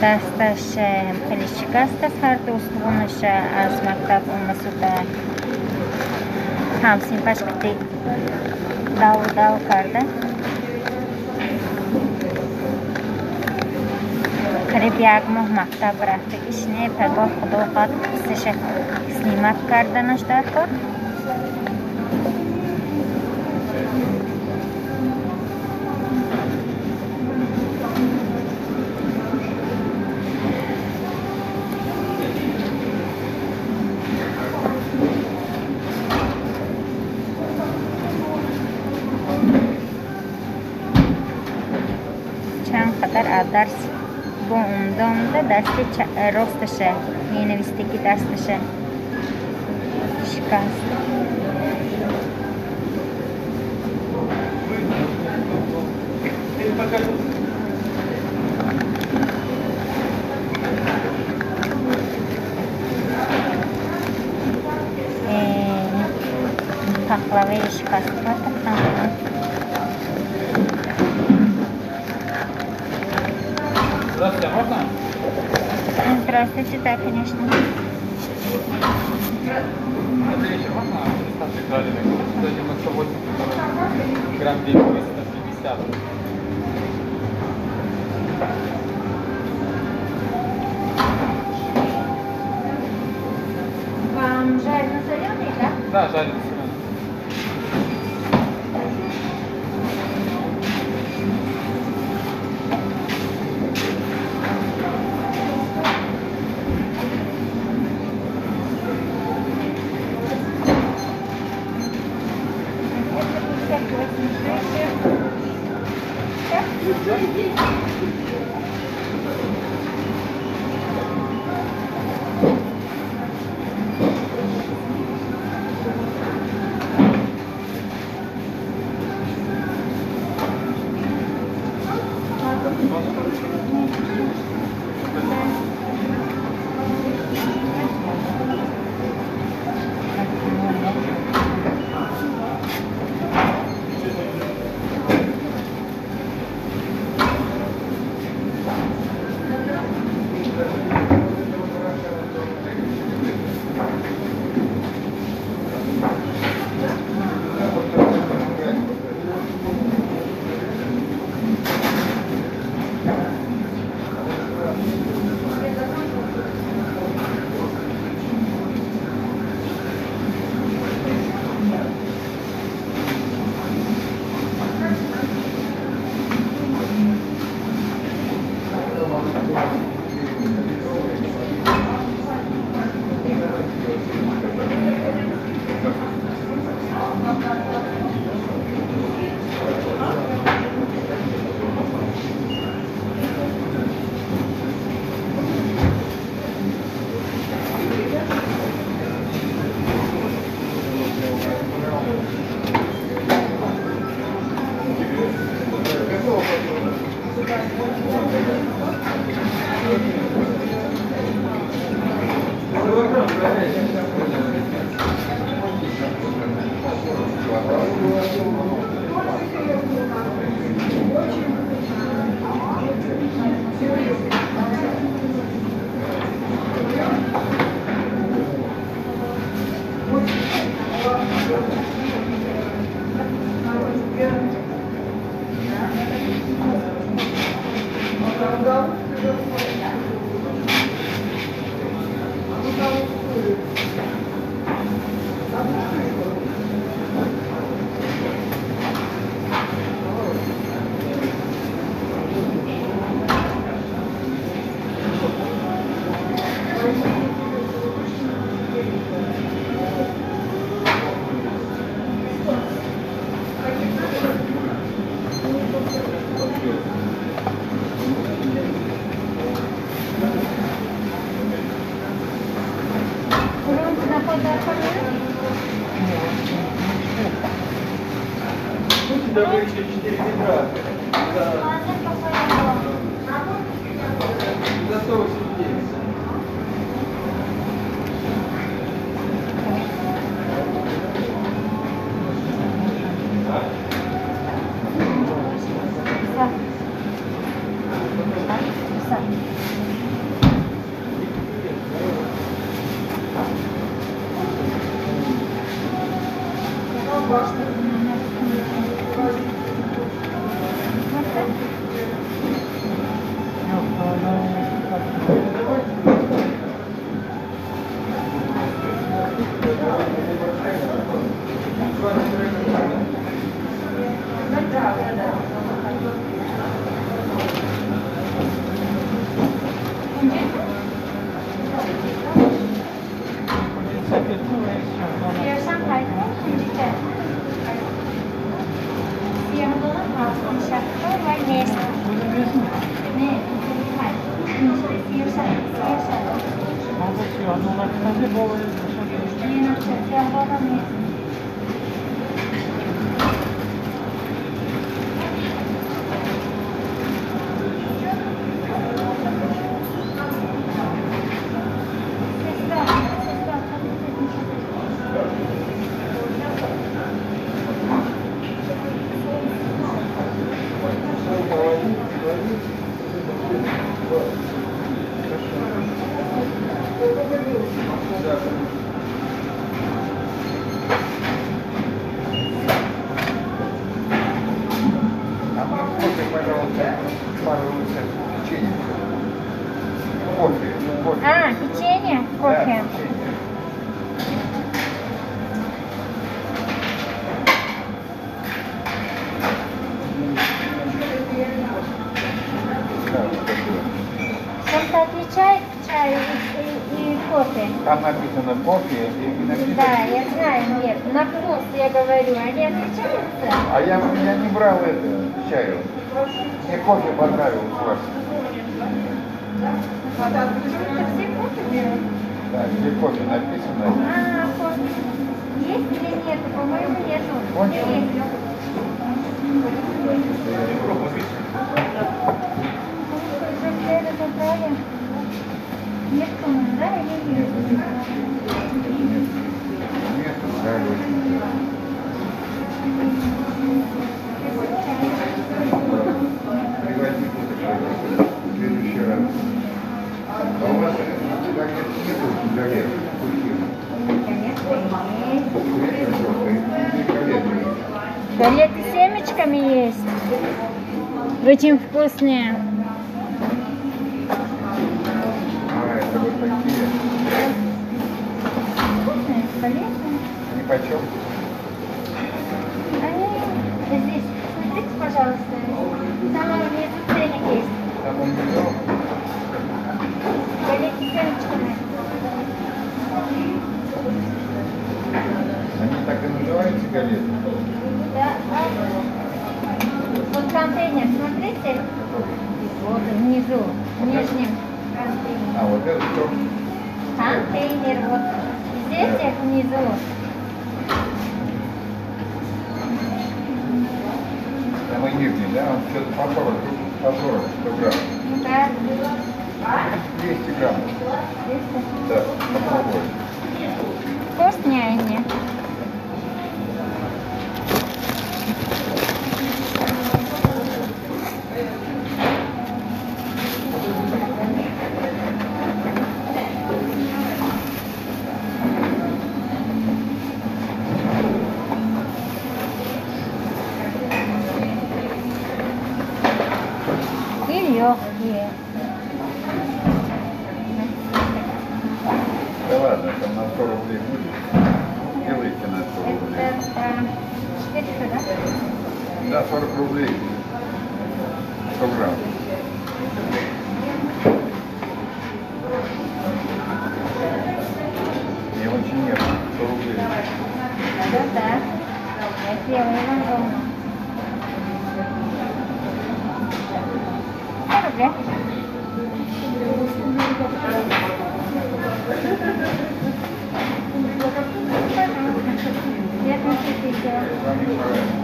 دستش خیلی شکست است هر دو استخوانش از مکتب اومده همسین پشکتی داو کرده قریب یک ماه مکتب رفته ایشنه پگاه خدا قد قصش سلیمت کردنش در کار چند قدر درس با اون دست راستشه می نویسته که دستشه شکست. Пахлаве шикарно. Здравствуйте, а можно? Здравствуйте, да, конечно. Добрый вечер, можно доставки краденых? 198 грамм 950. Вам жарено-соленый, да? Да, жареный семен. Добыча 4 ведра. За 189. ну на кстати было. И на все месте. А мне кофе, пожалуйста, пару печенье. Кофе. А, печенье, кофе. Да, печенье. Да, вот такое. Чем-то отличает чай и кофе? Там написано кофе и написано... Да, я знаю, нет. На вкус я говорю, они отличаются? А я не брал это чаю. Мне кофе понравился ваш. Это все кофе берут? Да, где кофе написано. А, кофе. Есть или нет? По-моему, нету. Кончил? Есть. Уже забрали. Нет, по-моему, да, или нет? Нет, да, привозите в следующий раз. А у вас так нету галет сухих? Конечно, есть. Галеты. Галеты с семечками есть. Очень вкусные. А, это вот такие. Вкусные, галеты. Они почем? Они здесь. Смотрите, пожалуйста. Там внизу ценник есть. Там он внизу. Галеты с семечками. Они так и называются галеты? Да. Вот контейнер, смотрите. Вот внизу, в нижнем контейнере. А, вот это что? Контейнер, вот здесь внизу. Самый нижний, да? Он что-то по 40, 100 грамм. Да. 200 грамм. Да, попробуй. Вкусные они. И легкие. Да ладно, там на 100 рублей будет. Делайте на 100 рублей. Это 400, да? Да, 40 рублей. 100 грамм. Мне очень нет. 100 рублей. Да. Я сделаю вам дома. 100 рублей. Я конфеты сделала. Вам не понравится.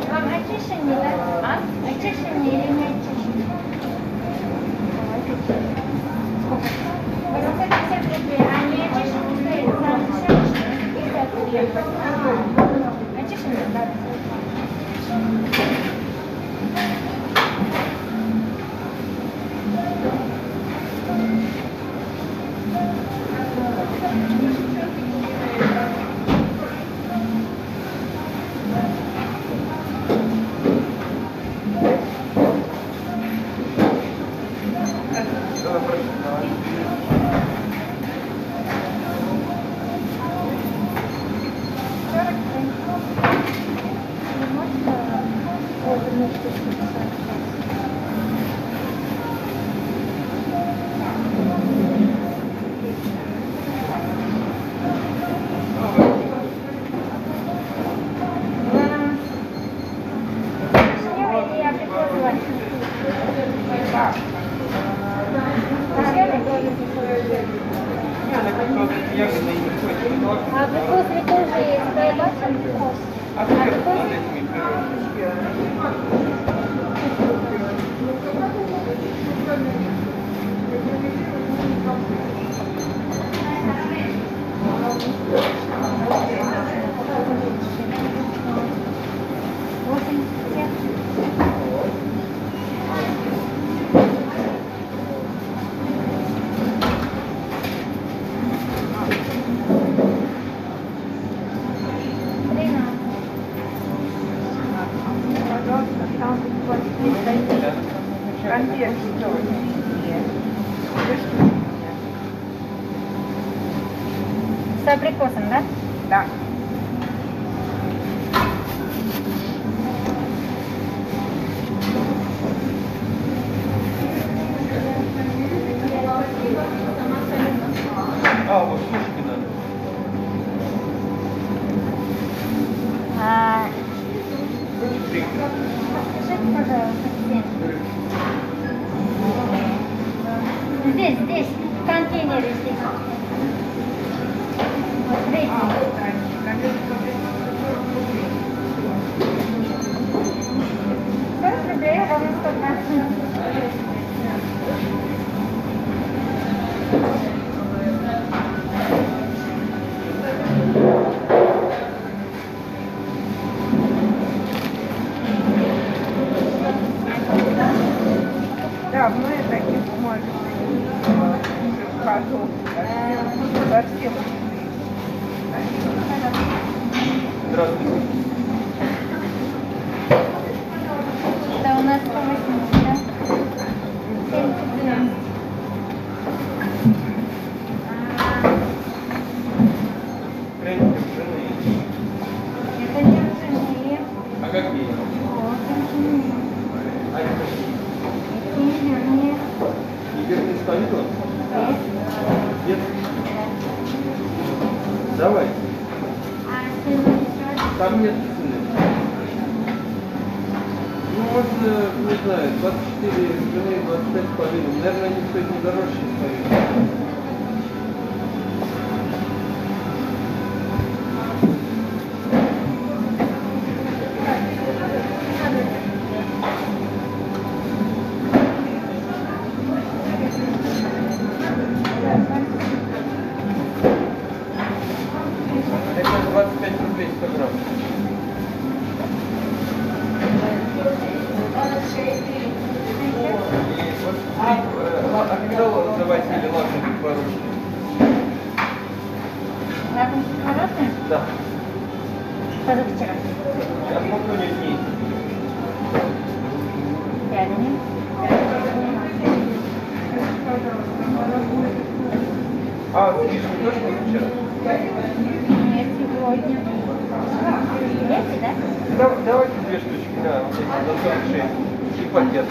Вам очищенный, да? А? Очищенный или не очищенный? 850 рублей, а не очищенный стоит за 50 рублей. Очищенный, да. А после тоже есть, да, вкус. Конфетки тоже. С абрикосом, да? Да. А, вот сушки надо. Скажите, пожалуйста, здесь, в контейнере здесь. Вот, рейтинг. 40 рублей, ровно 120. Да, мы такие бумажки. Совсем. Здравствуйте. Это у нас 180, да? 70. Крендель ржаные. Это не ржаные. А какие? Вот, ржаные. А это какие? Эти зеленые. Игорный столион? Есть. Нет? Давай. А сырный еще? Там нет цены. Ну, можно, не знаю, 24 ржаные, 25 с половиной. Наверное, они стоят не дороже, чем стоят. Это 25 рублей 100 грамм. А когда давайте или лакомый творожный? Лакомский творожный? Да. Позавчера. Я сколько дней? 5 дней. А, с вишней тоже было вчера? Нет, сегодня. Эти, да? Давайте 2 штучки, да, вот эти за 46. И пакет.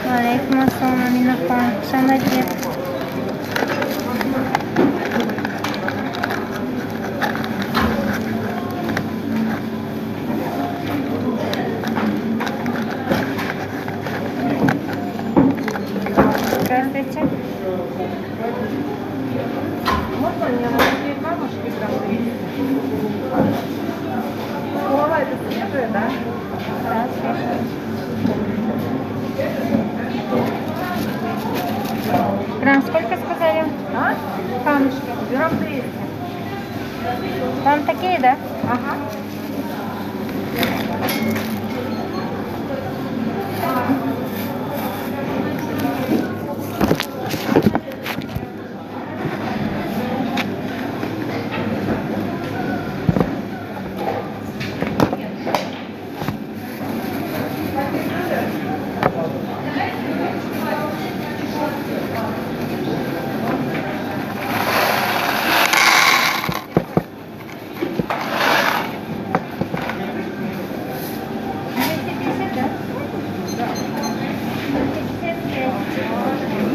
Валейкум ассалам, Амина апа. Шамадет. Здравствуйте. Можно мне маленькие камушки там есть? Голова это свежая, да? Да, слушаю. Грамм сколько сказали? А? Камушки. Грамм 200. Вам такие, да? Ага.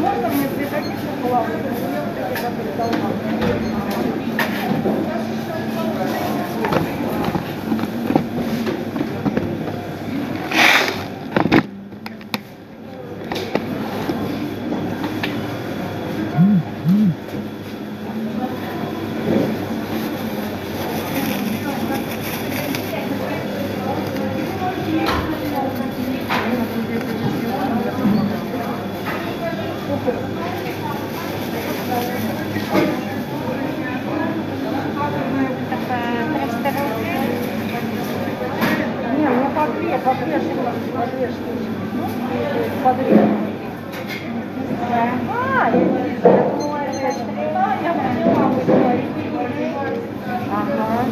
Можно мне цветочки положить? Не, мне по две штучки. По две. А, я не вижу. Я думала, это я поняла, вы говорите. Ага.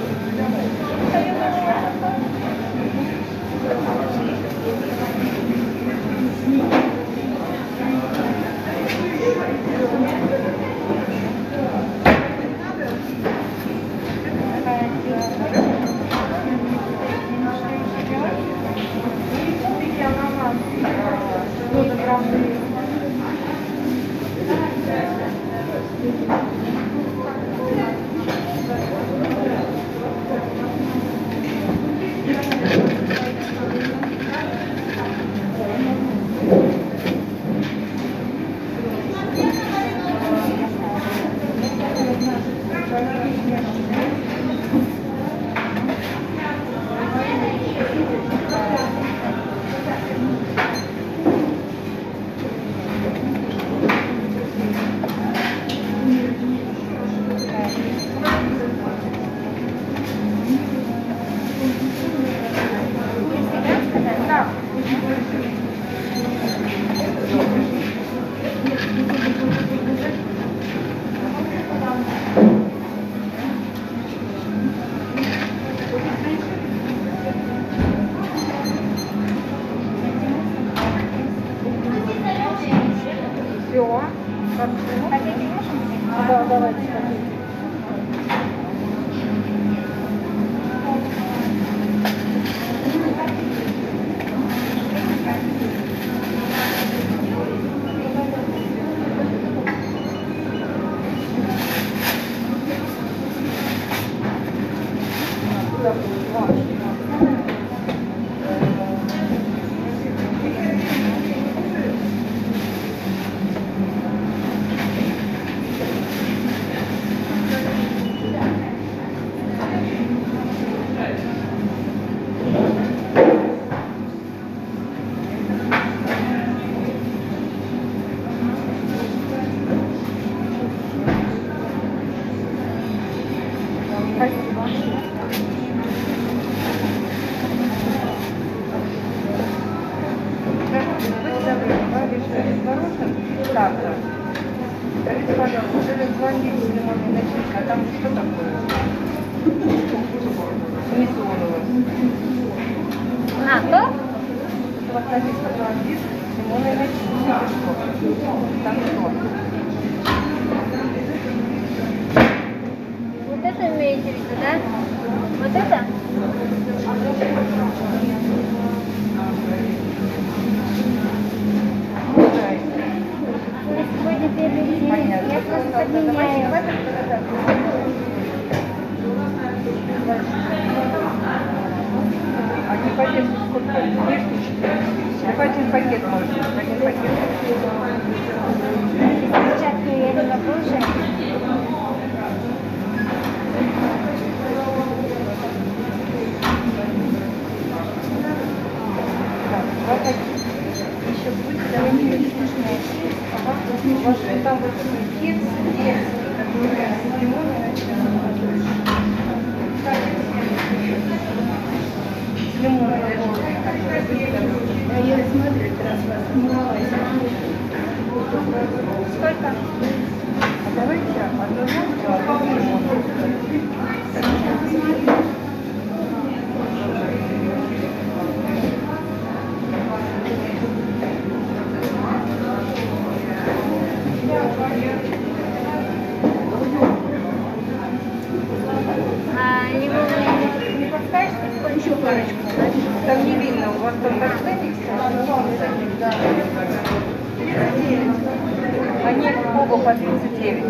Все. Да, давайте. Завтра. Скажите, пожалуйста, вы звоните лимонный начальник, а там что такое? Внизу он у вас. А, то? У вас написано пломбир, лимонный начальник. Там что? Вот это имеете в виду, да? Вот это? Сегодня первый день, я просто подменяю. А не пакет сколько? 2 штучки? В один пакет можно, в один пакет. Перчатки я не могу уже. Еще будет, давайте не стесняйтесь. У вас же там вот перец, который с лимоном с лимоном. Я смотрю, раз вас снималась. Сколько? А давайте одну ложку, а потом лимон. А лимонный не подскажете, сколько? Еще парочку. Там не видно, у вас там так они оба по 39.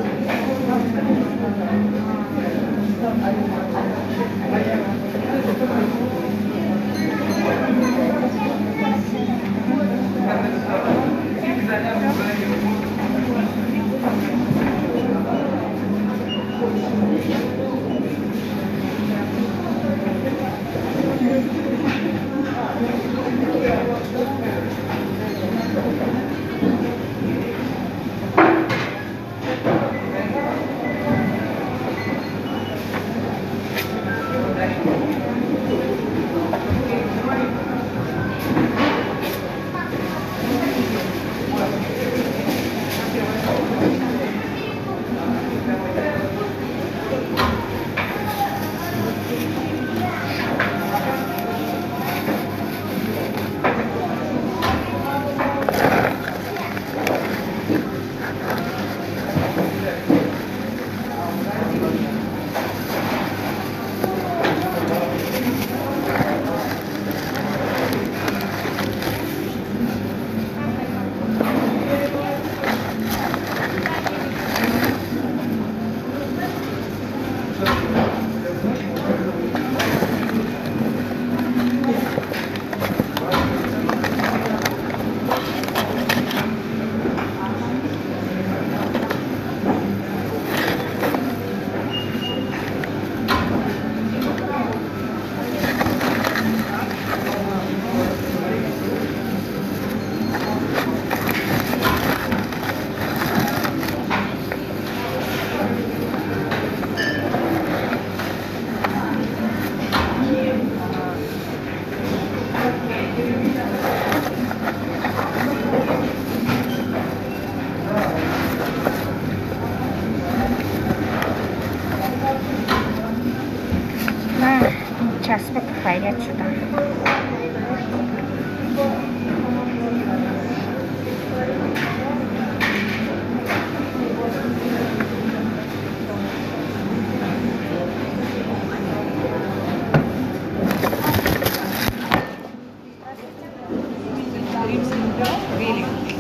римский пирог беленький.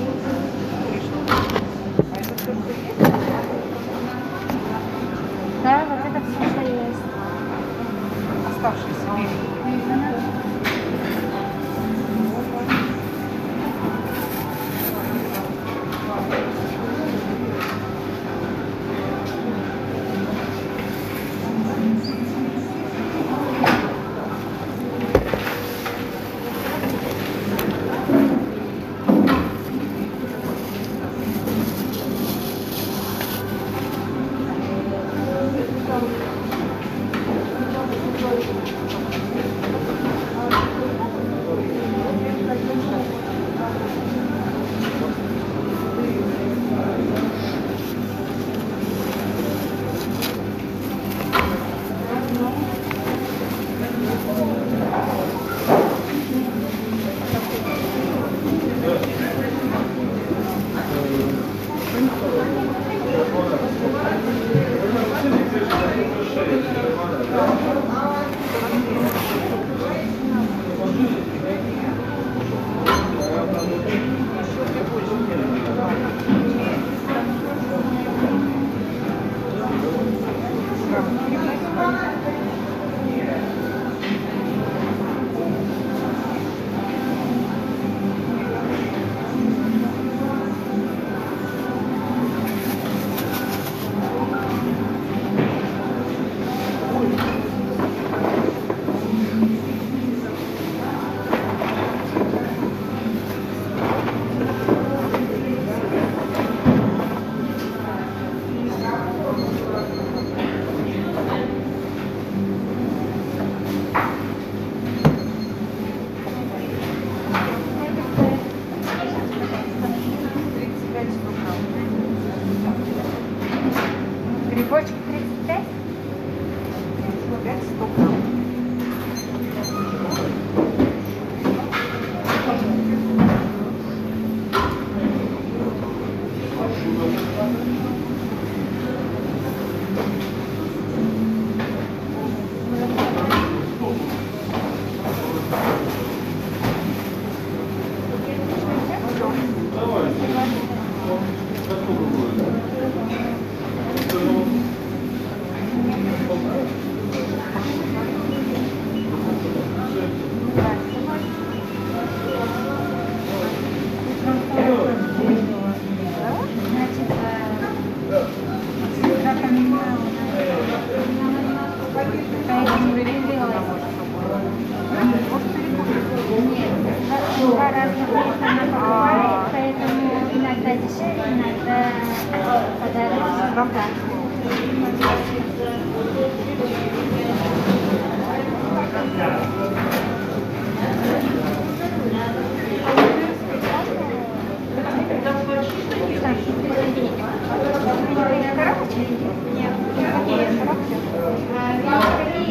3 штуки. А это все, что есть? Да, вот это все, что есть. Оставшиеся беленькие. Грибочки 35? 5 100 грамм. Значит, всегда поменяла. Поэтому переделала. Нет, два разных места она покупает, поэтому иногда дешевле, иногда подороже.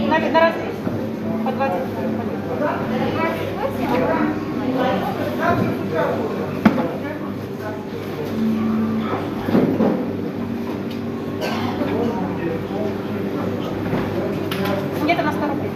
На развес. По 20. Где-то на 100 рублей.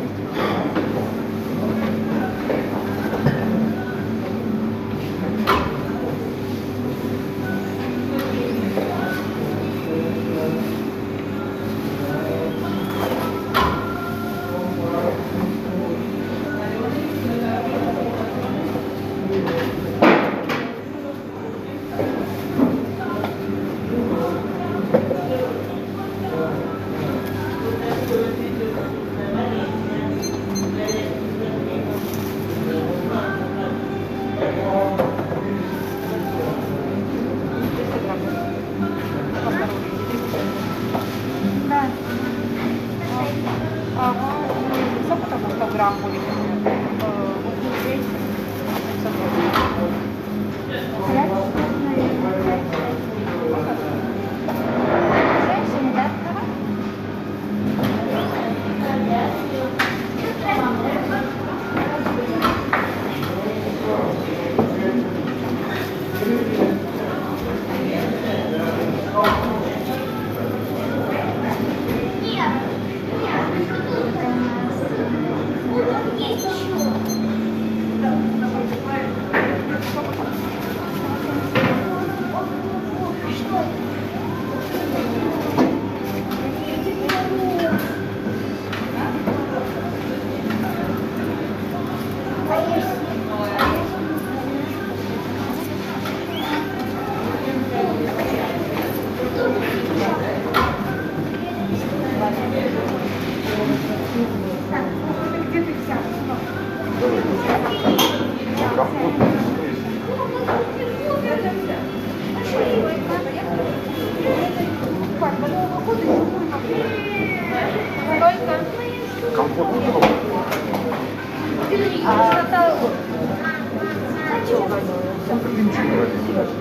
Только ты ничего не говоришь.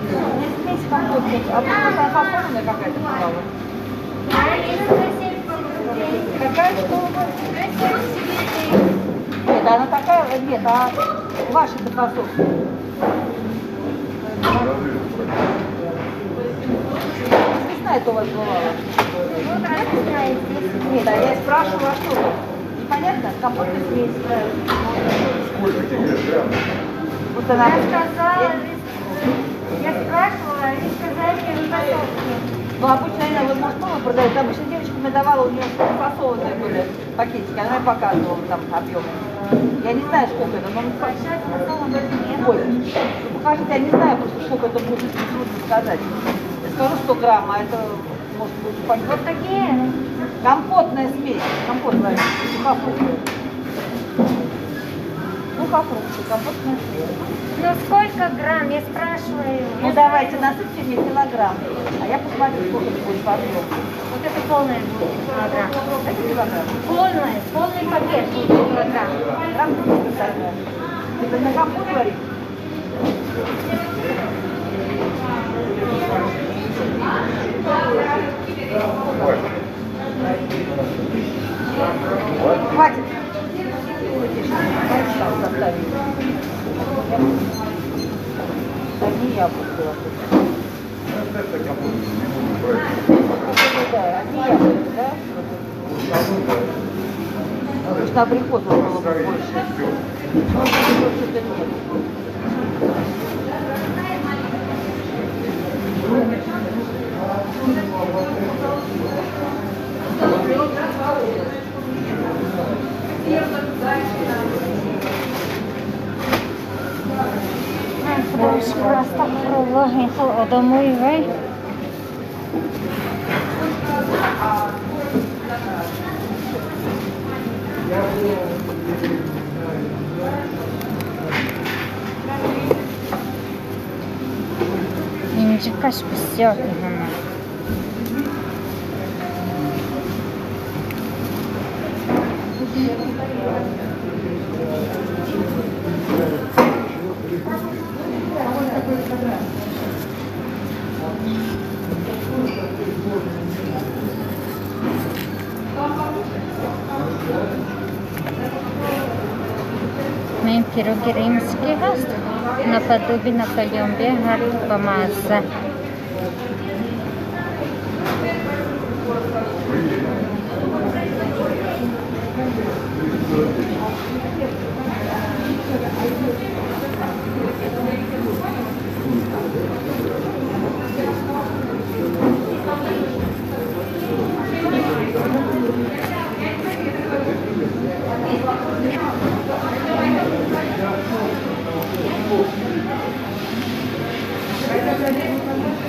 Смесь компотная. А просто фасованная какая-то бывала. Какая что у вас? Нет, она такая, нет, а ваша-то фасовка. Не знаю, это у вас бывало. Вот разная здесь. Нет, а я спрашивала, что это? Непонятно? Компотная смесь. Сколько тебе грамм? Вот она. Я спрашивала, они сказали, что фасовки. Ну, обычно, наверное, вот может мама продает. Обычно девочка мне давала, у нее фасованные были пакетики. Она мне показывала там объем. Я не знаю, сколько это, но Сейчас фасовок нет. ой, покажите, я не знаю просто, сколько это будет, мне трудно сказать. Я скажу 100 грамм, а это может быть пакет. Вот такие. Компотная смесь, компотная, сухофрукты. Сухофрукты, компотная смесь. Ну сколько грамм, я спрашиваю. Ну давайте насыпьте мне килограмм, а я посмотрю, сколько это будет по объему. Вот это полное будет килограмм. Это килограмм. Полный пакет будет килограмм. Грамм 300 тогда. Это на компот варить? Хватит. Одни яблоки. Да, одни яблоки, да? Потому что абрикосов было бы больше. Но что-то нет. Astagfirullah, itu adamı var. İnci kaç pisiyor hemen. Мен пироги римский хаст, наподобие на Колумбии, гарри помаза. Чай хотим не помазать.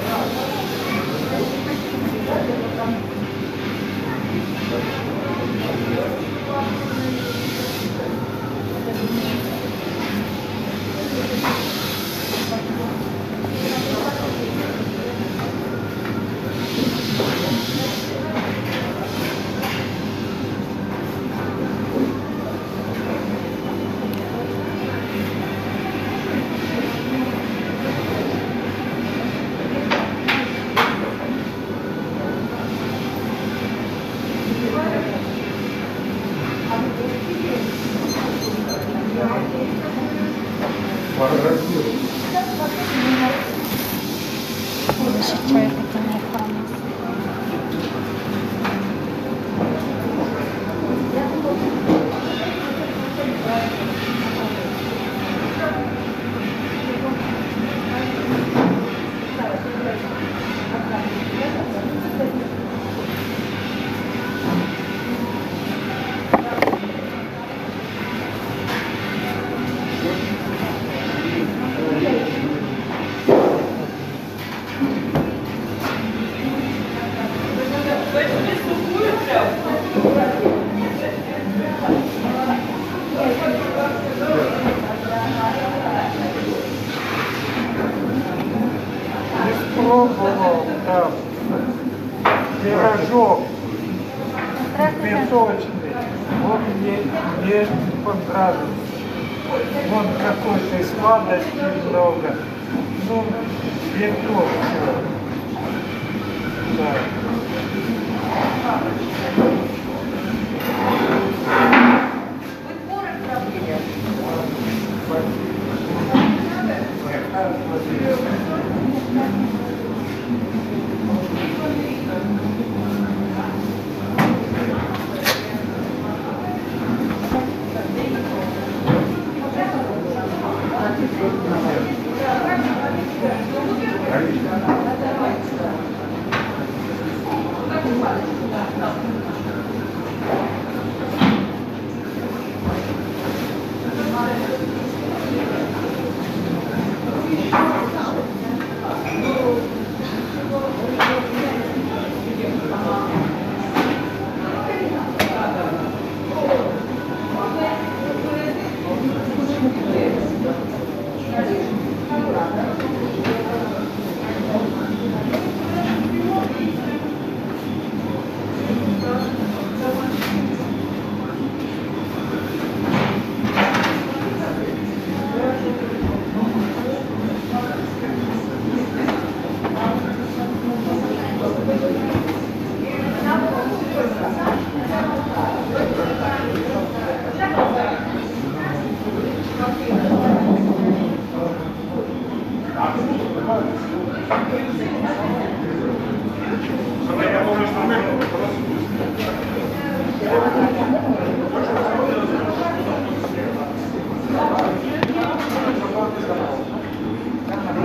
Пробовал там пирожок Здравствуйте. песочный. Вот мне не понравился. Вон какой-то сладости много. Ну, не то все. Да.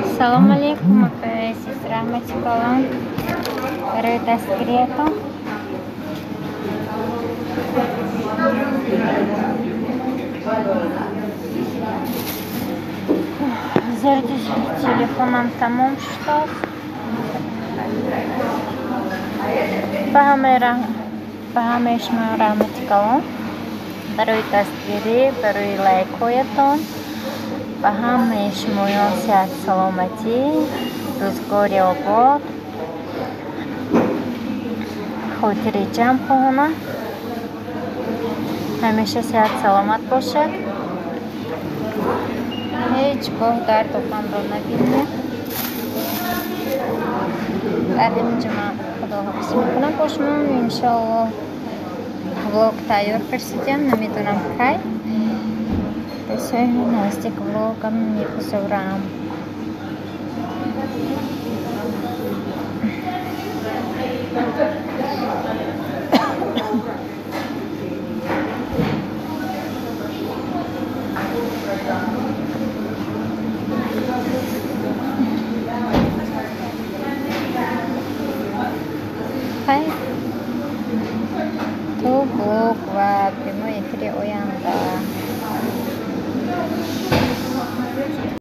Assalomu alaykum aka, siz rahmatli qolin. Rita Secreto. Зарядить телефоном tamom что? Пахаме шма rahmatli qolin. Барои дастгирӣ, барои лайкҳоятон ба ҳамаи шумоён сеҳат саломатӣ, рӯзгори обод, хотири ҷамъхона ҳамеша сеҳат саломат бошад. ҳеҷ гоҳ дарду ғамро набинем. дар ҳаминҷо ман худоҳафизӣ мекунам бо шумо. иншоаллоҳ влог тайёр фирсидем, намедонам кай. Бисёр наздик влогам мегузорам. Хай то влог ва прямой эфири оянда.